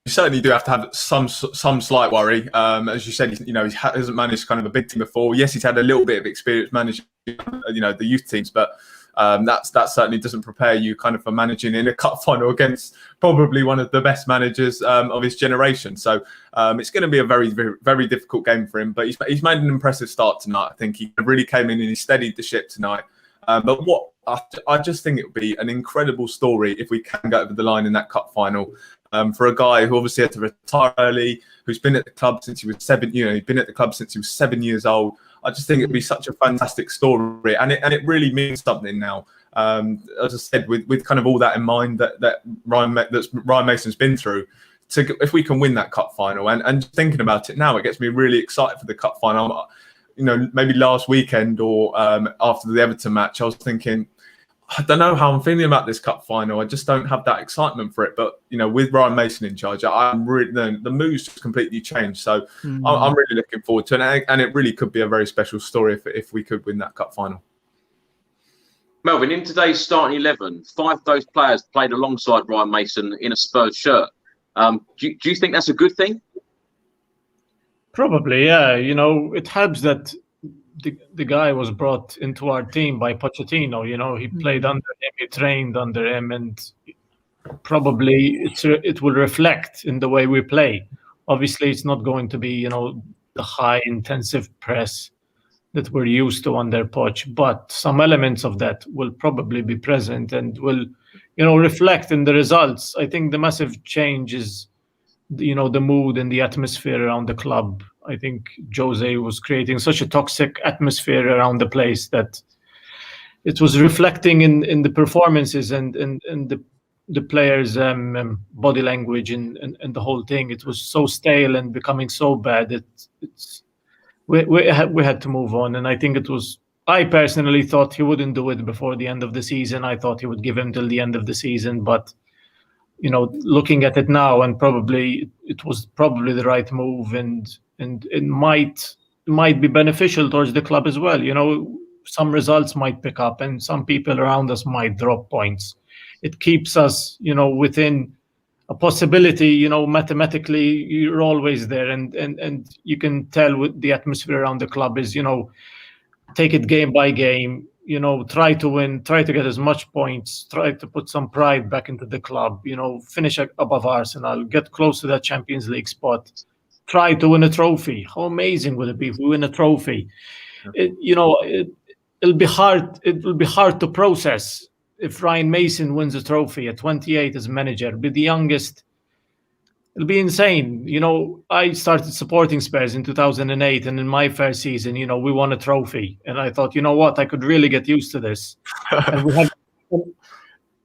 certainly do have to have some slight worry. As you said, he hasn't managed kind of a big team before. Yes, he's had a little bit of experience managing, the youth teams, but that certainly doesn't prepare you kind of for managing in a cup final against probably one of the best managers of his generation. So it's going to be a very, very, very difficult game for him. But he's made an impressive start tonight. I think he really came in and he steadied the ship tonight. But what I just think it would be an incredible story if we can go over the line in that cup final. For a guy who obviously had to retire early, who's been at the club since he was 7, he'd been at the club since he was 7 years old. I just think it'd be such a fantastic story, and it really means something now. As I said, with kind of all that in mind that Ryan Mason's been through, if we can win that cup final, and thinking about it now, it gets me really excited for the cup final. Maybe last weekend or after the Everton match, I was thinking, I don't know how I'm feeling about this cup final. I just don't have that excitement for it. But with Ryan Mason in charge, I'm really the mood's just completely changed. So I'm really looking forward to it, and it really could be a very special story if we could win that cup final. Melvyn, in today's starting 11, 5 of those players played alongside Ryan Mason in a Spurs shirt. Do you think that's a good thing? Probably, yeah. It helps that the guy was brought into our team by Pochettino. He played under him, he trained under him, and probably it will reflect in the way we play. Obviously, it's not going to be, the high intensive press that we're used to under Poch, but some elements of that will probably be present and will, reflect in the results. I think the massive change is, the mood and the atmosphere around the club. I think Jose was creating such a toxic atmosphere around the place that it was reflecting in the performances and the players' body language and the whole thing. It was so stale and becoming so bad that we had to move on. And I think it was I personally thought he wouldn't do it before the end of the season. I thought he would give him till the end of the season, but looking at it now, and it was probably the right move, and it might be beneficial towards the club as well. Some results might pick up, and some people around us might drop points. It keeps us, within a possibility. Mathematically, you're always there, and you can tell with the atmosphere around the club is, take it game by game, try to win, try to get as much points, try to put some pride back into the club, finish above Arsenal, get close to that Champions League spot, try to win a trophy. How amazing would it be if we win a trophy? It'll be hard. It will be hard to process if Ryan Mason wins a trophy at 28 as manager, be the youngest. It'll be insane. I started supporting Spurs in 2008, and in my first season, we won a trophy. And I thought, what, I could really get used to this.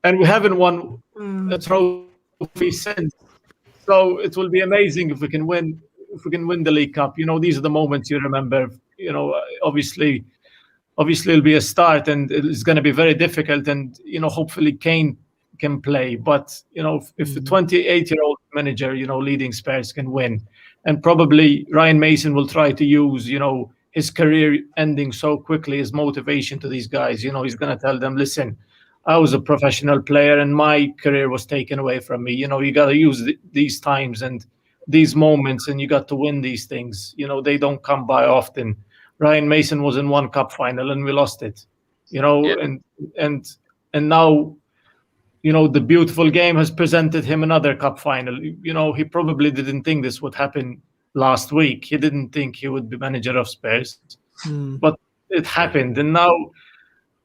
and we haven't won a trophy since. So it will be amazing if we can win the League Cup. These are the moments you remember. Obviously it'll be a start, and it's going to be very difficult. And hopefully Kane can play, but if the 28-year-old manager leading Spurs can win, and probably Ryan Mason will try to use his career ending so quickly as motivation to these guys. He's going to tell them, listen, I was a professional player and my career was taken away from me. You got to use these times and these moments, and you got to win these things. They don't come by often. Ryan Mason was in one cup final and we lost it. And now the beautiful game has presented him another cup final. He probably didn't think this would happen last week. He didn't think he would be manager of Spurs, but it happened. And now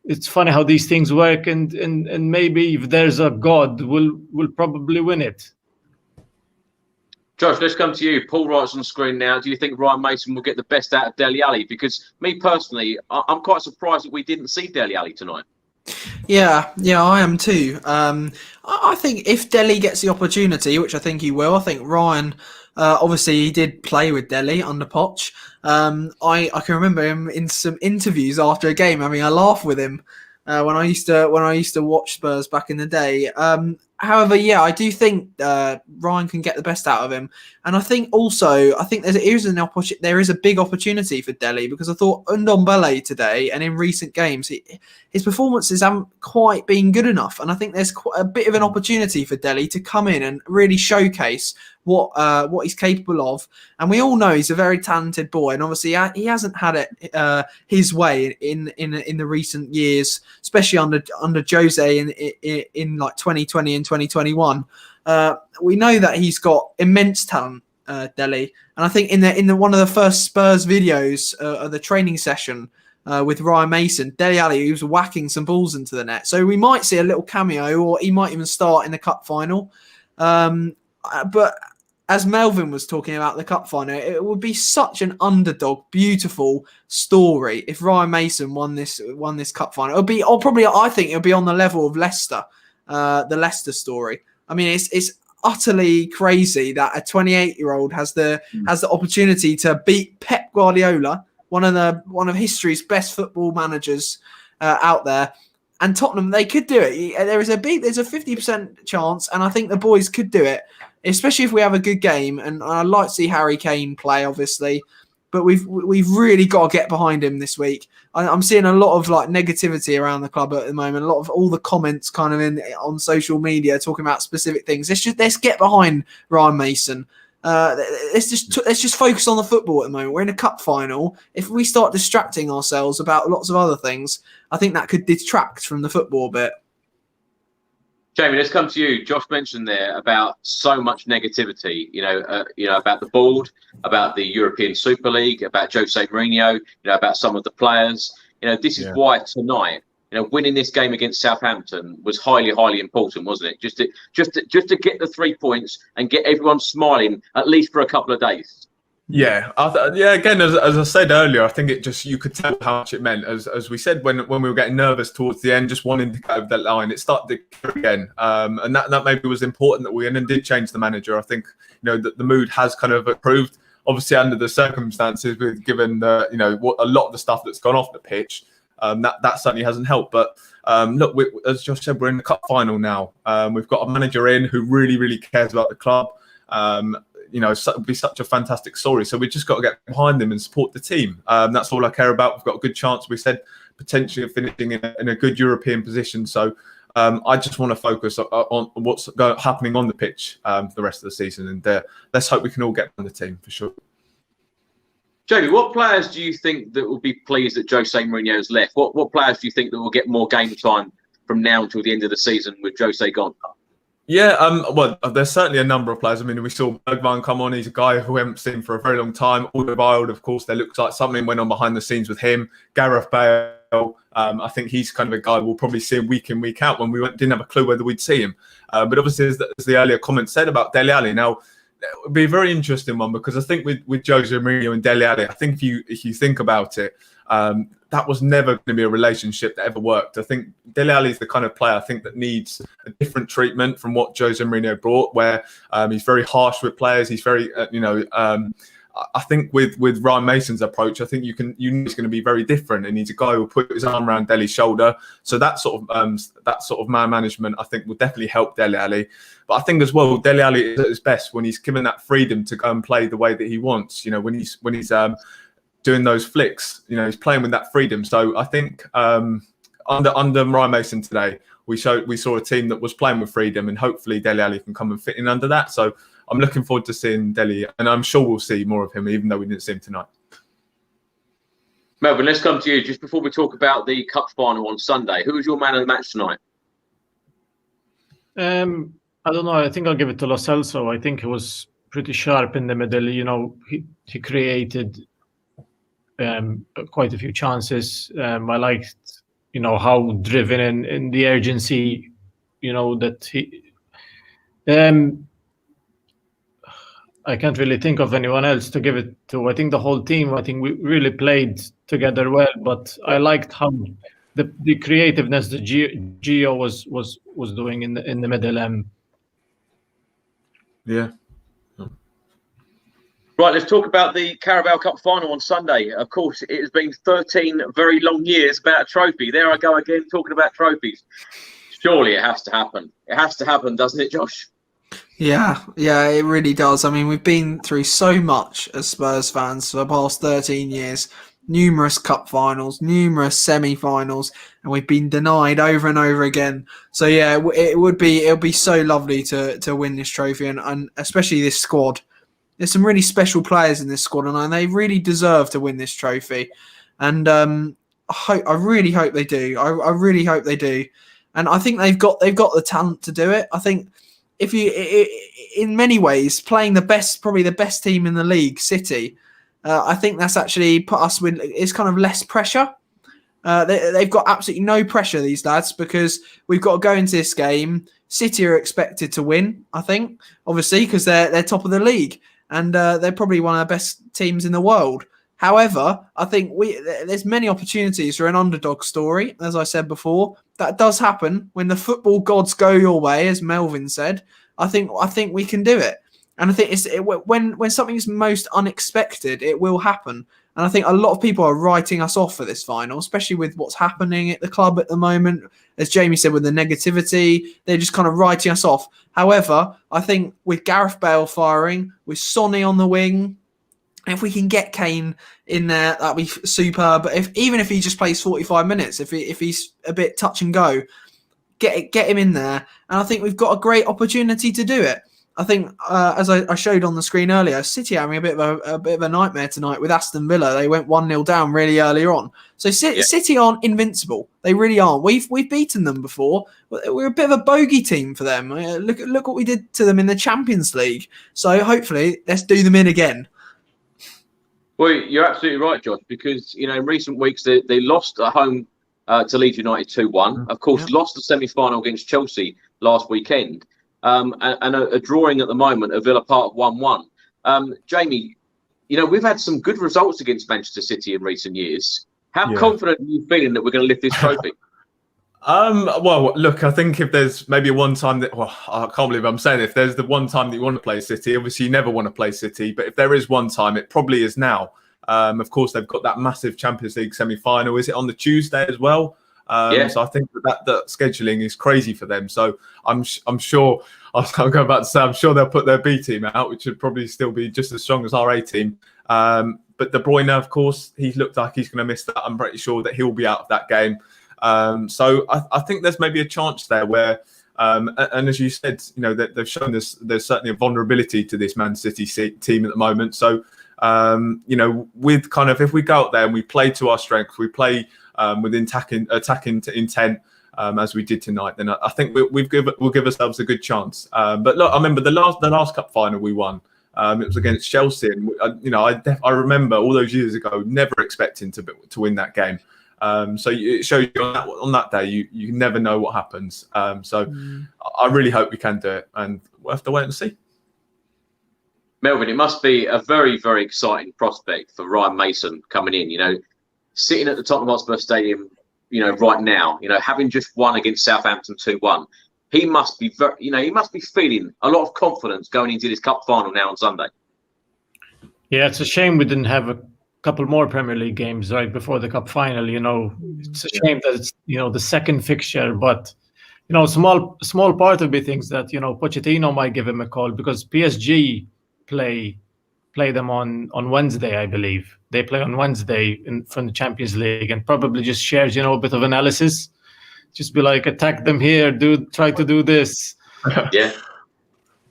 it's funny how these things work. And maybe if there's a God, we'll probably win it. Josh, let's come to you. Paul writes on the screen now. Do you think Ryan Mason will get the best out of Dele Alli? Because me personally, I'm quite surprised that we didn't see Dele Alli tonight. Yeah, I am too. I think if Dele gets the opportunity, which I think he will, I think Ryan, obviously he did play with Dele under Poch. I can remember him in some interviews after a game having a laugh with him when I used to watch Spurs back in the day. However, I do think Ryan can get the best out of him, and I think there is a big opportunity for Dele, because I thought Ndombele today and in recent games his performances haven't quite been good enough, and I think there's quite a bit of an opportunity for Dele to come in and really showcase what he's capable of. And we all know he's a very talented boy, and obviously he hasn't had it his way in the recent years, especially under Jose in like 2020 and 2021. We know that he's got immense talent, Dele, and I think in the one of the first Spurs videos of the training session with Ryan Mason, Dele Alli, was whacking some balls into the net. So we might see a little cameo, or he might even start in the cup final. But as Melvyn was talking about the cup final, it would be such an underdog, beautiful story if Ryan Mason won this cup final. I think it'll be on the level of Leicester, the Leicester story. I mean, it's utterly crazy that a 28-year-old has the opportunity to beat Pep Guardiola, one of history's best football managers out there. And Tottenham, they could do it. There's a 50% chance, and I think the boys could do it, especially if we have a good game. And I'd like to see Harry Kane play, obviously, but we've really got to get behind him this week. I'm seeing a lot of like negativity around the club at the moment. A lot of all the comments kind of on social media talking about specific things. Let's get behind Ryan Mason. Let's just focus on the football at the moment. We're in a cup final. If we start distracting ourselves about lots of other things, I think that could detract from the football a bit. Jamie, let's come to you. Josh mentioned there about so much negativity, about the board, about the European Super League, about Jose Mourinho, about some of the players. This is why tonight, winning this game against Southampton was highly, highly important, wasn't it? Just to get the 3 points and get everyone smiling at least for a couple of days. Yeah, again, as I said earlier, I think you could tell how much it meant. As we said when we were getting nervous towards the end, just wanting to get over that line, it started to again, and that maybe was important that we and then did change the manager. I think that the mood has kind of improved, obviously under the circumstances, given a lot of the stuff that's gone off the pitch. that certainly hasn't helped. But look, as Josh said, we're in the cup final now. We've got a manager in who really, really cares about the club. You know, it would be such a fantastic story. So we just got to get behind them and support the team. That's all I care about. We've got a good chance, we said, potentially of finishing in a good European position. So I just want to focus on what's happening on the pitch for the rest of the season. And let's hope we can all get on the team for sure. Jamie, what players do you think that will be pleased that Jose Mourinho has left? What players do you think that will get more game time from now until the end of the season with Jose gone? Yeah, well, there's certainly a number of players. I mean, we saw Bergwijn come on. He's a guy who we haven't seen for a very long time. Alderweireld, of course, there looks like something went on behind the scenes with him. Gareth Bale, I think he's kind of a guy we'll probably see week in, week out when we didn't have a clue whether we'd see him. But obviously, as the earlier comment said about Dele Alli, now, it would be a very interesting one because I think with Jose Mourinho and Dele Alli, I think if you think about it, that was never going to be a relationship that ever worked. I think Dele Alli is the kind of player I think that needs a different treatment from what Jose Mourinho brought, where he's very harsh with players. He's very, I think with Ryan Mason's approach, I think he's going to be very different, and he's a guy who will put his arm around Dele's shoulder. So that sort of man management, I think, will definitely help Dele Alli. But I think as well, Dele Alli is at his best when he's given that freedom to go and play the way that he wants. You know, when he's doing those flicks, you know, he's playing with that freedom. So I think under Ryan Mason today, we saw a team that was playing with freedom, and hopefully Dele Alli can come and fit in under that. So I'm looking forward to seeing Dele, and I'm sure we'll see more of him, even though we didn't see him tonight. Melvyn, let's come to you just before we talk about the cup final on Sunday. Who was your man of the match tonight? I don't know. I think I'll give it to Lo Celso. I think he was pretty sharp in the middle. You know, he created quite a few chances. I liked, you know, how driven and the urgency, you know, that he. I can't really think of anyone else to give it to. I think the whole team, I think we really played together well, but I liked how the creativeness that Gio was doing in the middle. Yeah. Right, let's talk about the Carabao Cup final on Sunday. Of course, it has been 13 very long years about a trophy. There I go again, talking about trophies. Surely it has to happen. It has to happen, doesn't it, Josh? Yeah, it really does. I mean, we've been through so much as Spurs fans for the past 13 years. Numerous cup finals, numerous semi-finals, and we've been denied over and over again. So yeah, it'll be so lovely to win this trophy, and especially this squad. There's some really special players in this squad, and they really deserve to win this trophy. And I really hope they do. I really hope they do. And I think they've got the talent to do it. I think if you, in many ways, playing probably the best team in the league, City, I think that's actually put us with, it's kind of less pressure. They've got absolutely no pressure, these lads, because we've got to go into this game. City are expected to win, I think, obviously, because they're top of the league, and they're probably one of the best teams in the world. However, I think there's many opportunities for an underdog story, as I said before. That does happen when the football gods go your way, as Melvyn said. I think we can do it, and I think when something's most unexpected, it will happen. And I think a lot of people are writing us off for this final, especially with what's happening at the club at the moment. As Jamie said, with the negativity, they're just kind of writing us off. However, I think with Gareth Bale firing, with Sonny on the wing, if we can get Kane in there, that'd be superb. But even if he just plays 45 minutes, if he's a bit touch and go, get him in there. And I think we've got a great opportunity to do it. I think, as I showed on the screen earlier, City having a bit of a nightmare tonight with Aston Villa. They went 1-0 down really early on. So City aren't invincible. They really aren't. We've beaten them before. We're a bit of a bogey team for them. Look what we did to them in the Champions League. So hopefully, let's do them in again. Well, you're absolutely right, Josh, because in recent weeks they lost at home to Leeds United 2-1. Of course, lost the semi-final against Chelsea last weekend. And a drawing at the moment, a Villa Park 1-1. Jamie, we've had some good results against Manchester City in recent years. How confident are you feeling that we're going to lift this trophy? Well, look, I think if there's maybe one time that, I can't believe I'm saying it, if there's the one time that you want to play City, obviously you never want to play City, but if there is one time, it probably is now. Of course, they've got that massive Champions League semi-final. Is it on the Tuesday as well? So I think that scheduling is crazy for them. So I'm sure I'll go back to say I'm sure they'll put their B team out, which would probably still be just as strong as our A team. But De Bruyne, of course, he looked like he's going to miss that. I'm pretty sure that he'll be out of that game. So I think there's maybe a chance there where, and as you said, they've shown there's certainly a vulnerability to this Man City team at the moment. So with kind of, if we go out there and we play to our strength, we play with attacking intent, as we did tonight, then I think we'll give ourselves a good chance. But look, I remember the last cup final we won. It was against Chelsea, and I remember all those years ago never expecting to win that game. So it shows you on that day you never know what happens. So I really hope we can do it, and we'll have to wait and see. Melvyn, it must be a very, very exciting prospect for Ryan Mason coming in. Sitting at the Tottenham Hotspur Stadium, right now, having just won against Southampton 2-1. He must be he must be feeling a lot of confidence going into this cup final now on Sunday. Yeah, it's a shame we didn't have a couple more Premier League games right before the cup final. It's a shame that it's the second fixture, but small part of me thinks that Pochettino might give him a call, because PSG play them on Wednesday, I believe. They play on Wednesday from the Champions League, and probably just shares a bit of analysis. Just be like, attack them here, try to do this. Yeah.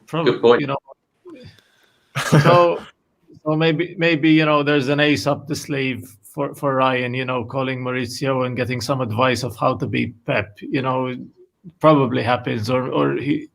Good point. So maybe there's an ace up the sleeve for Ryan, calling Maurizio and getting some advice of how to beat Pep. Probably happens, or he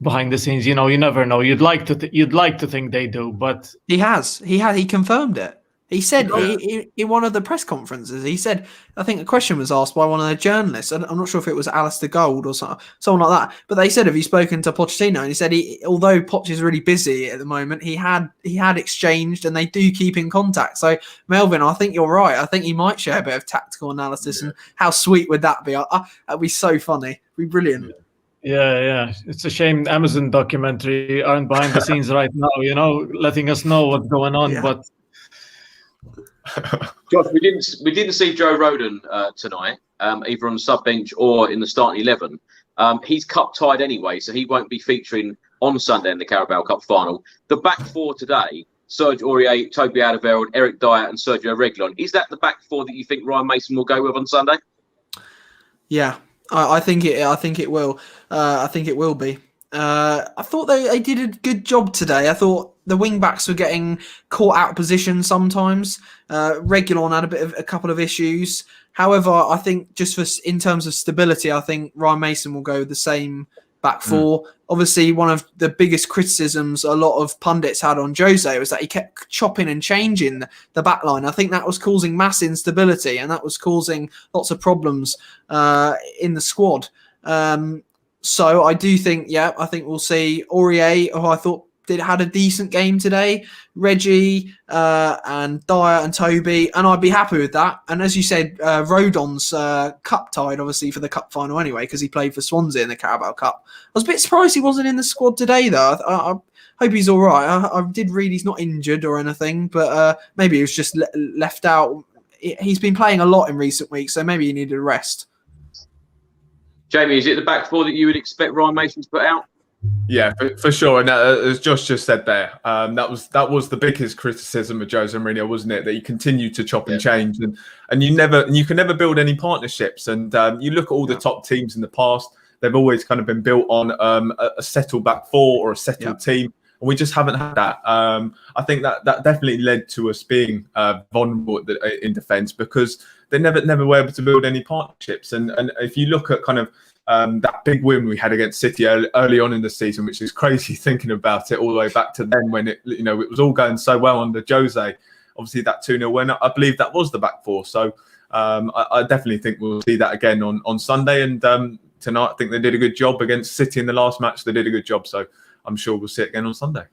behind the scenes. You never know. You'd like to think they do, but he confirmed it. He said in one of the press conferences, he said, I think a question was asked by one of the journalists. I'm not sure if it was Alistair Gold or someone like that, but they said, have you spoken to Pochettino? And he said, although Poch is really busy at the moment, he had exchanged, and they do keep in contact. So Melvyn, I think you're right. I think he might share a bit of tactical analysis, and how sweet would that be? That'd be so funny. It'd be brilliant. Yeah. It's a shame Amazon documentary aren't behind the scenes right now, letting us know what's going on. Yeah. But Josh, we didn't see Joe Rodon tonight, either on the sub bench or in the starting 11. He's cup tied anyway, so he won't be featuring on Sunday in the Carabao Cup final. The back four today: Serge Aurier, Toby Alderweireld, Eric Dyer, and Sergio Reguilon. Is that the back four that you think Ryan Mason will go with on Sunday? Yeah, I think it will. I think it will be. I thought they did a good job today. I thought the wing backs were getting caught out of position sometimes. Reguilon had a couple of issues. However, I think in terms of stability, I think Ryan Mason will go with the same back four. Obviously, one of the biggest criticisms a lot of pundits had on Jose was that he kept chopping and changing the back line. I think that was causing mass instability, and that was causing lots of problems in the squad. So I do think, I think we'll see Aurier, who I thought had a decent game today, Reggie and Dyer and Toby, and I'd be happy with that. And as you said, Rodon's cup tied, obviously, for the cup final anyway, because he played for Swansea in the Carabao Cup. I was a bit surprised he wasn't in the squad today, though. I hope he's all right. I did read he's not injured or anything, but maybe he was just left out. He's been playing a lot in recent weeks, so maybe he needed a rest. Jamie, is it the back four that you would expect Ryan Mason to put out? Yeah, for sure. And as Josh just said there, that was the biggest criticism of Jose Mourinho, wasn't it? That he continued to chop and change, and you can never build any partnerships. And you look at all the top teams in the past; they've always kind of been built on a settled back four or a settled team, and we just haven't had that. I think that definitely led to us being vulnerable in defence, because they never were able to build any partnerships. And if you look at kind of that big win we had against City early on in the season, which is crazy thinking about it all the way back to then, when it was all going so well under Jose. Obviously, that 2-0 win, I believe that was the back four. So I definitely think we'll see that again on Sunday. And tonight, I think they did a good job against City in the last match. They did a good job, so I'm sure we'll see it again on Sunday.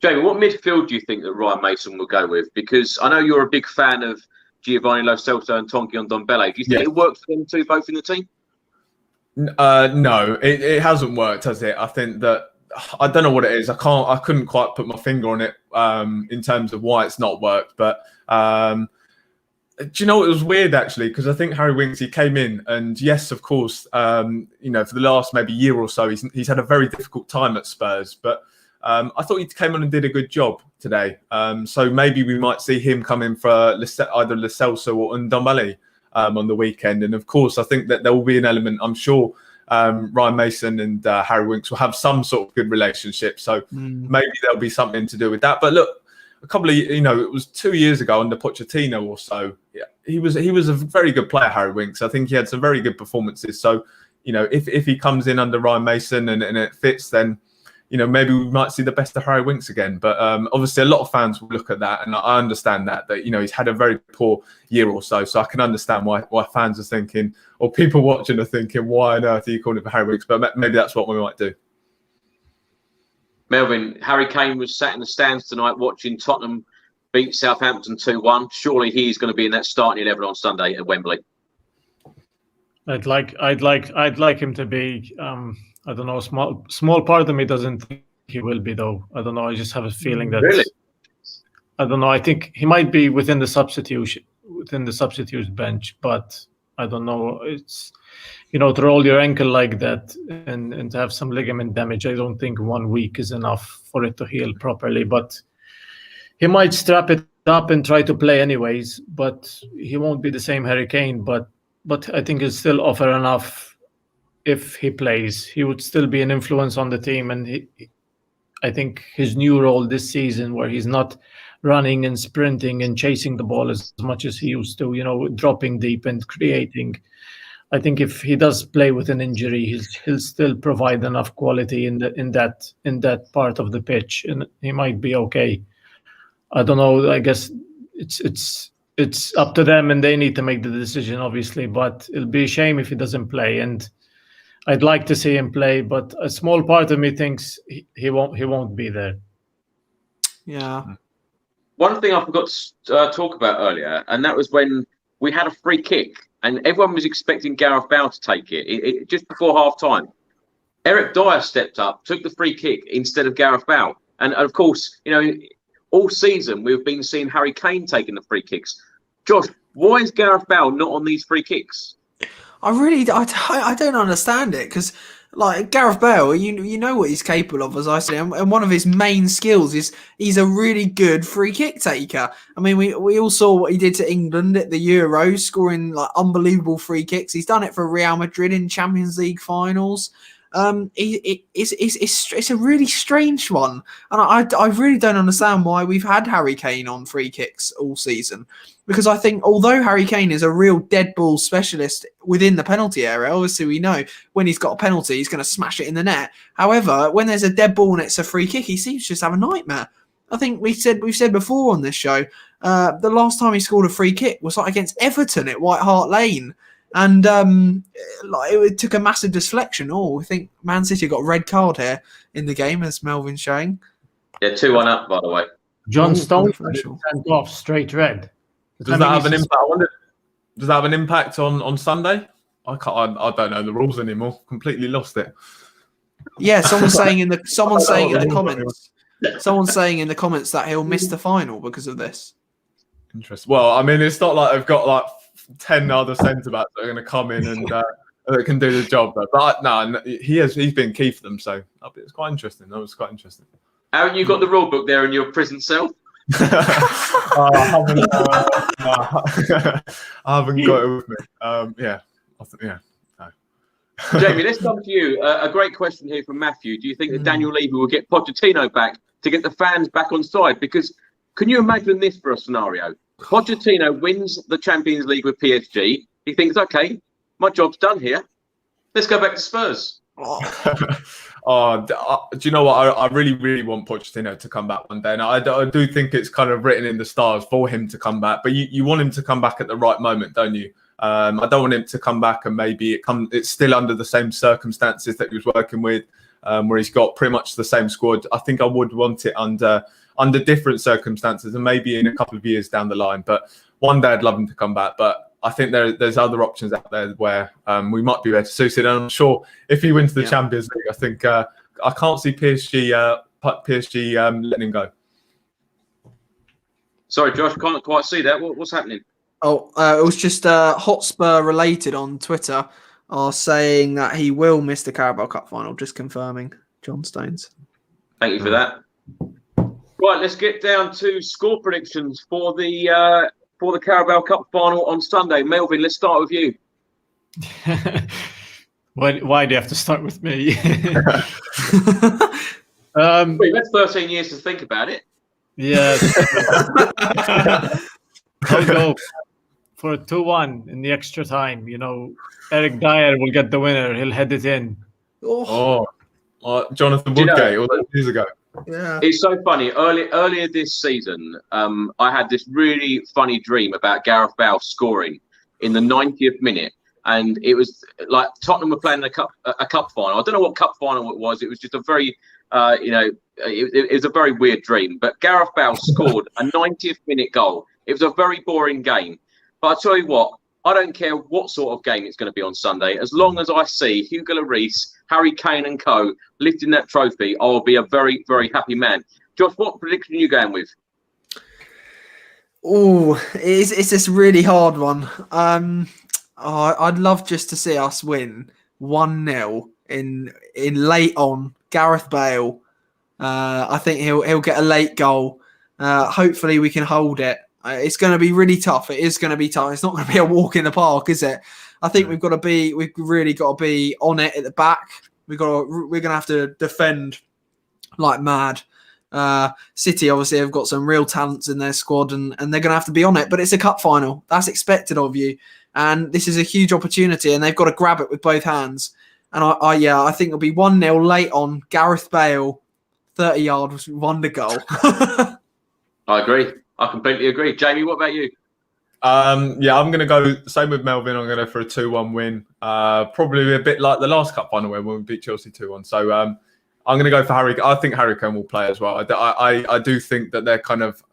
Jamie, what midfield do you think that Ryan Mason will go with? Because I know you're a big fan of Giovanni Lo Celso and Tonki Ndombele. Do you think it works for them two both in the team? No, it hasn't worked, has it? I think that I don't know what it is. I couldn't quite put my finger on it in terms of why it's not worked. But do you know, it was weird actually, because I think Harry Winks, he came in, and yes, of course, you know, for the last maybe year or so, he's had a very difficult time at Spurs, but I thought he came on and did a good job today. So maybe we might see him come in for either Lo Celso or Ndombele on the weekend. And of course, I think that there will be an element, I'm sure Ryan Mason and Harry Winks will have some sort of good relationship. So maybe there'll be something to do with that. But look, a couple of, you know, it was 2 years ago under Pochettino or so. Yeah, he was a very good player, Harry Winks. I think he had some very good performances. So, you know, if he comes in under Ryan Mason and it fits, then, you know, maybe we might see the best of Harry Winks again. But obviously, a lot of fans will look at that, and I understand that you know, he's had a very poor year or so. So I can understand why fans are thinking, or people watching are thinking, why on earth are you calling for Harry Winks? But maybe that's what we might do. Melvyn, Harry Kane was sat in the stands tonight watching Tottenham beat Southampton 2-1. Surely he's going to be in that starting 11 on Sunday at Wembley. I'd like him to be. I don't know. Small part of me doesn't think he will be, though. I don't know. I just have a feeling that. Really? I don't know. I think he might be within the substitute bench, but I don't know. It's, you know, to roll your ankle like that and to have some ligament damage, I don't think 1 week is enough for it to heal properly. But he might strap it up and try to play anyways. But he won't be the same Harry Kane. But I think he'll still offer enough. If he plays, he would still be an influence on the team. And I think his new role this season, where he's not running and sprinting and chasing the ball as much as he used to, you know, dropping deep and creating. I think if he does play with an injury, he'll still provide enough quality in that part of the pitch, and he might be okay. I don't know. I guess it's up to them, and they need to make the decision, obviously. But it'll be a shame if he doesn't play, and I'd like to see him play, but a small part of me thinks he won't be there. Yeah. One thing I forgot to talk about earlier, and that was when we had a free kick, and everyone was expecting Gareth Bale to take it just before half time. Eric Dyer stepped up, took the free kick instead of Gareth Bale. And of course, you know, all season we've been seeing Harry Kane taking the free kicks. Josh, why is Gareth Bale not on these free kicks? I don't understand it, because like Gareth Bale, you know what he's capable of, as I say, and one of his main skills is he's a really good free kick taker. I mean, we all saw what he did to England at the Euros, scoring like unbelievable free kicks. He's done it for Real Madrid in Champions League finals. It's a really strange one, and I really don't understand why we've had Harry Kane on free kicks all season. Because I think although Harry Kane is a real dead ball specialist within the penalty area, obviously we know when he's got a penalty, he's going to smash it in the net. However, when there's a dead ball and it's a free kick, he seems to just have a nightmare. I think we've said before on this show, the last time he scored a free kick was like against Everton at White Hart Lane. And it took a massive deflection. I think Man City got a red card here in the game, as Melvin's showing. Yeah, 2-1 up, by the way. John Stones sent off straight red. Does that have an impact? Does that have an impact on Sunday? I don't know the rules anymore. Completely lost it. Yeah, someone's saying in the comments that he'll miss the final because of this. Interesting. Well, I mean, it's not like they've got like 10 other centre backs that are going to come in and that can do the job. But no, he's been key for them. So it's quite interesting. That was quite interesting. Haven't you got the rule book there in your prison cell? I haven't got it with me. No. Jamie, let's come to you. A great question here from Matthew. Do you think that Daniel Levy will get Pochettino back to get the fans back on side? Because can you imagine this for a scenario? Pochettino wins the Champions League with PSG. He thinks, okay, my job's done here. Let's go back to Spurs. Do you know what? I really, really want Pochettino to come back one day. And I do think it's kind of written in the stars for him to come back. But you want him to come back at the right moment, don't you? I don't want him to come back and maybe it's still under the same circumstances that he was working with, where he's got pretty much the same squad. I think I would want it under different circumstances and maybe in a couple of years down the line. But one day I'd love him to come back. But I think there's other options out there where we might be better suited. And I'm sure if he wins the Champions League, I think I can't see PSG letting him go. Sorry, Josh, can't quite see that. What's happening? Oh, it was just Hotspur related on Twitter are saying that he will miss the Carabao Cup final. Just confirming, John Stones. Thank you for that. Right, let's get down to score predictions for the Carabao Cup final on Sunday. Melvin, let's start with you. Why do you have to start with me? We've had 13 years to think about it. Yeah. I'll go for a 2-1 in the extra time. Eric Dyer will get the winner. He'll head it in. Jonathan Woodgate all those years ago. Yeah. It's so funny. Earlier this season, I had this really funny dream about Gareth Bale scoring in the 90th minute. And it was like Tottenham were playing a cup final. I don't know what cup final it was. It was just a very, it was a very weird dream. But Gareth Bale scored a 90th minute goal. It was a very boring game. But I tell you what, I don't care what sort of game it's going to be on Sunday. As long as I see Hugo Lloris, Harry Kane and co lifting that trophy, I will be a very, very happy man. Josh, what prediction are you going with? Oh, it's this really hard one. I'd love just to see us win 1-0 in late on. Gareth Bale. I think he'll get a late goal. Hopefully we can hold it. It's going to be really tough. It is going to be tough. It's not going to be a walk in the park, is it? I think we've really got to be on it at the back. We're going to have to defend like mad. City obviously have got some real talents in their squad, and they're going to have to be on it. But it's a cup final. That's expected of you. And this is a huge opportunity, and they've got to grab it with both hands. And I think it'll be 1-0 late on. Gareth Bale, 30-yard wonder goal. I agree. I completely agree. Jamie, what about you? I'm going to go same with Melvin. I'm going to go for a 2-1 win. Probably a bit like the last cup final when we beat Chelsea 2-1. So I'm going to go for Harry. I think Harry Kane will play as well. I do think that they're kind of,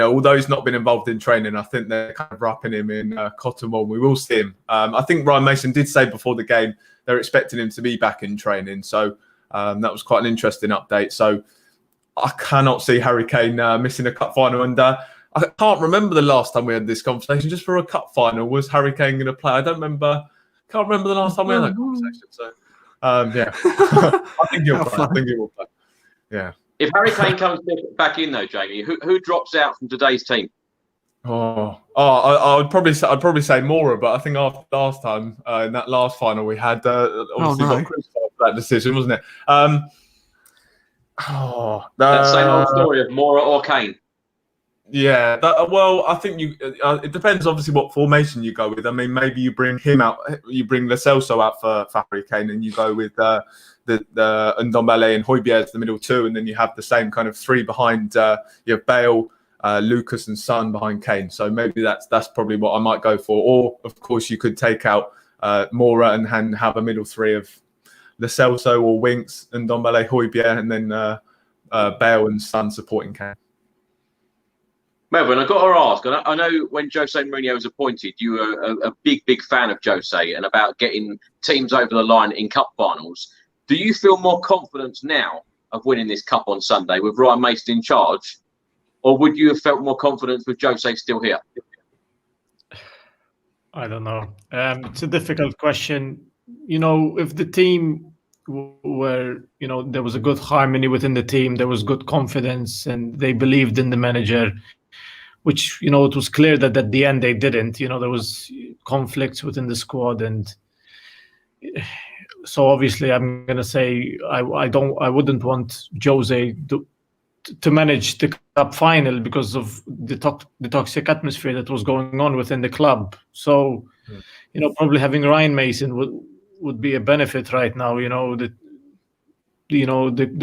although he's not been involved in training, I think they're kind of wrapping him in cotton wool. We will see him. I think Ryan Mason did say before the game they're expecting him to be back in training. So that was quite an interesting update. So I cannot see Harry Kane missing a cup final. And I can't remember the last time we had this conversation. Just for a cup final, was Harry Kane going to play? Can't remember the last time we had that conversation. So I think he'll play. I think he will play. Yeah. If Harry Kane comes back in though, Jamie, who drops out from today's team? I'd probably say Mora, but I think after last time in that last final we had obviously got criticised for that decision, wasn't it? That same old story of Mora or Kane. Yeah, I think it depends obviously what formation you go with. I mean, maybe you bring him out, you bring Lo Celso out for Harry Kane, and you go with the Ndombele and Højbjerg as the middle two, and then you have the same kind of three behind. You have Bale, Lucas, and Son behind Kane. So maybe that's probably what I might go for. Or of course, you could take out Mora and have a middle three of Lo Celso or Winks and Ndombele, Højbjerg, and then Bale and Son supporting Kane. Melvin, I've got to ask, I know when Jose Mourinho was appointed, you were a big fan of Jose and about getting teams over the line in cup finals. Do you feel more confidence now of winning this cup on Sunday with Ryan Mason in charge? Or would you have felt more confidence with Jose still here? I don't know. It's a difficult question. If the team were, there was a good harmony within the team, there was good confidence, and they believed in the manager, which, it was clear that at the end they didn't. There was conflicts within the squad, and so obviously I'm going to say I wouldn't want Jose to manage the cup final because of the toxic atmosphere that was going on within the club. So, probably having Ryan Mason would be a benefit right now. The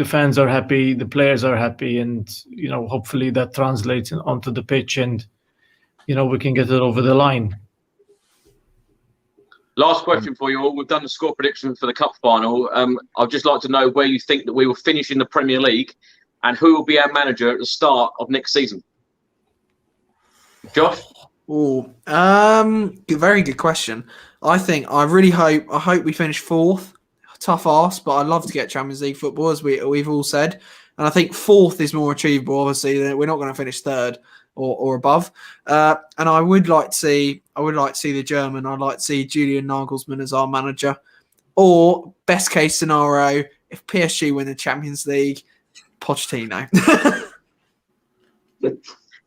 fans are happy, the players are happy, and hopefully that translates onto the pitch, and we can get it over the line. Last question for you all. We've done the score prediction for the cup final. I'd just like to know where you think that we will finish in the Premier League, and who will be our manager at the start of next season. Josh? Very good question. I hope we finish fourth. tough ask, but I'd love to get Champions League football, as we've all said. And I think fourth is more achievable. Obviously, we're not going to finish third or above. And I would like to see the German. I'd like to see Julian Nagelsmann as our manager. Or best case scenario, if PSG win the Champions League, Pochettino.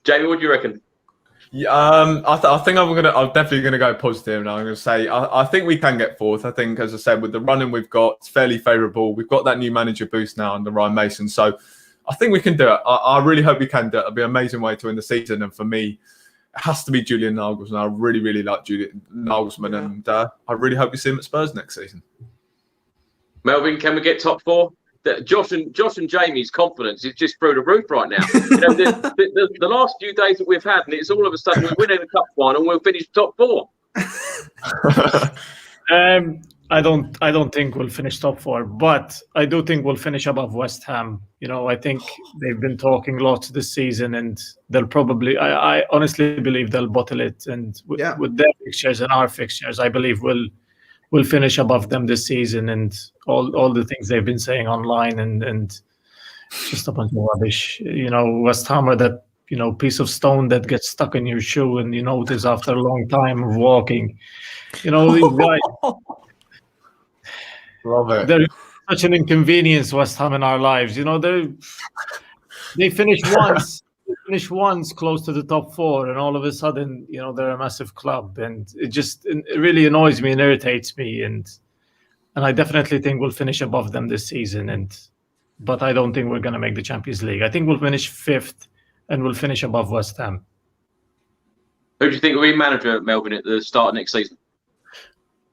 Jamie, what do you reckon? Yeah, I think I'm definitely gonna go positive, and I'm gonna say I think we can get fourth. I think, as I said, with the running we've got, it's fairly favourable. We've got that new manager boost now under Ryan Mason, so I think we can do it. I really hope we can do it. It'll be an amazing way to win the season, and for me, it has to be Julian Nagelsmann. I really, really like Julian Nagelsmann, and I really hope we see him at Spurs next season. Melvyn, can we get top four? Josh and Jamie's confidence is just through the roof right now. You know, the last few days that we've had, and it's all of a sudden we're winning a cup final and we'll finish top four. I don't think we'll finish top four, but I do think we'll finish above West Ham. You know, I think they've been talking lots this season, and they'll probably. I honestly believe they'll bottle it, and with their fixtures and our fixtures, I believe we'll finish above them this season, and all the things they've been saying online and just a bunch of rubbish. You know, West Ham are that, you know, piece of stone that gets stuck in your shoe and you notice after a long time of walking. You know, these guys. Love it. They're such an inconvenience, West Ham, in our lives. You know, they finish once close to the top four, and all of a sudden, you know, they're a massive club, and it really annoys me and irritates me, and I definitely think we'll finish above them this season, but I don't think we're going to make the Champions League. I think we'll finish fifth, and we'll finish above West Ham. Who do you think will be manager, Melvyn, at the start of next season?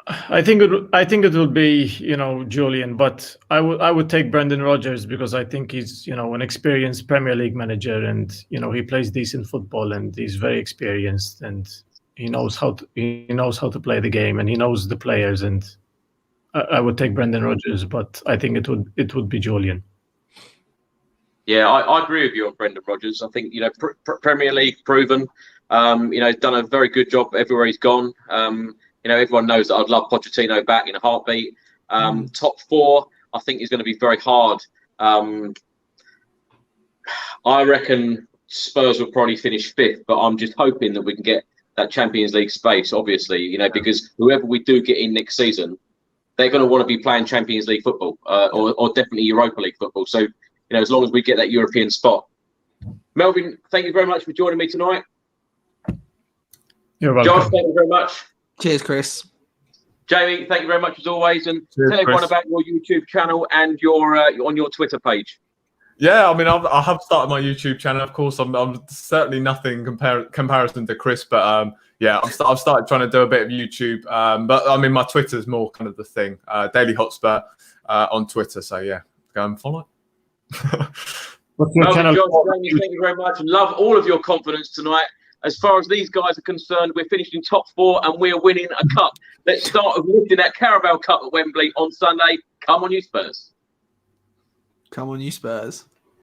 I think it will be, you know, Julian, but I would take Brendan Rodgers, because I think he's, you know, an experienced Premier League manager, and you know, he plays decent football, and he's very experienced, and he knows how to play the game, and he knows the players, and I would take Brendan Rodgers, but I think it would be Julian. Yeah, I agree with you on Brendan Rodgers. I think, you know, Premier League proven, you know, he's done a very good job everywhere he's gone. You know, everyone knows that I'd love Pochettino back in a heartbeat. Top four, I think, is going to be very hard. I reckon Spurs will probably finish fifth, but I'm just hoping that we can get that Champions League space, obviously, you know, because whoever we do get in next season, they're going to want to be playing Champions League football or definitely Europa League football. So, you know, as long as we get that European spot. Melvyn, thank you very much for joining me tonight. You're welcome. Josh, thank you very much. Cheers, Chris. Jamie, thank you very much as always, and cheers, tell everyone Chris, about your YouTube channel and your on your Twitter page. Yeah, I mean, I have started my YouTube channel. Of course, I'm certainly nothing comparison to Chris, but yeah, I've started trying to do a bit of YouTube. But I mean, my Twitter's more kind of the thing. Daily Hotspur on Twitter. So yeah, go and follow. Well, John, Jamie, thank you very much. Love all of your confidence tonight. As far as these guys are concerned, we're finishing top four and we're winning a cup. Let's start with lifting that Carabao Cup at Wembley on Sunday. Come on, you Spurs. Come on, you Spurs.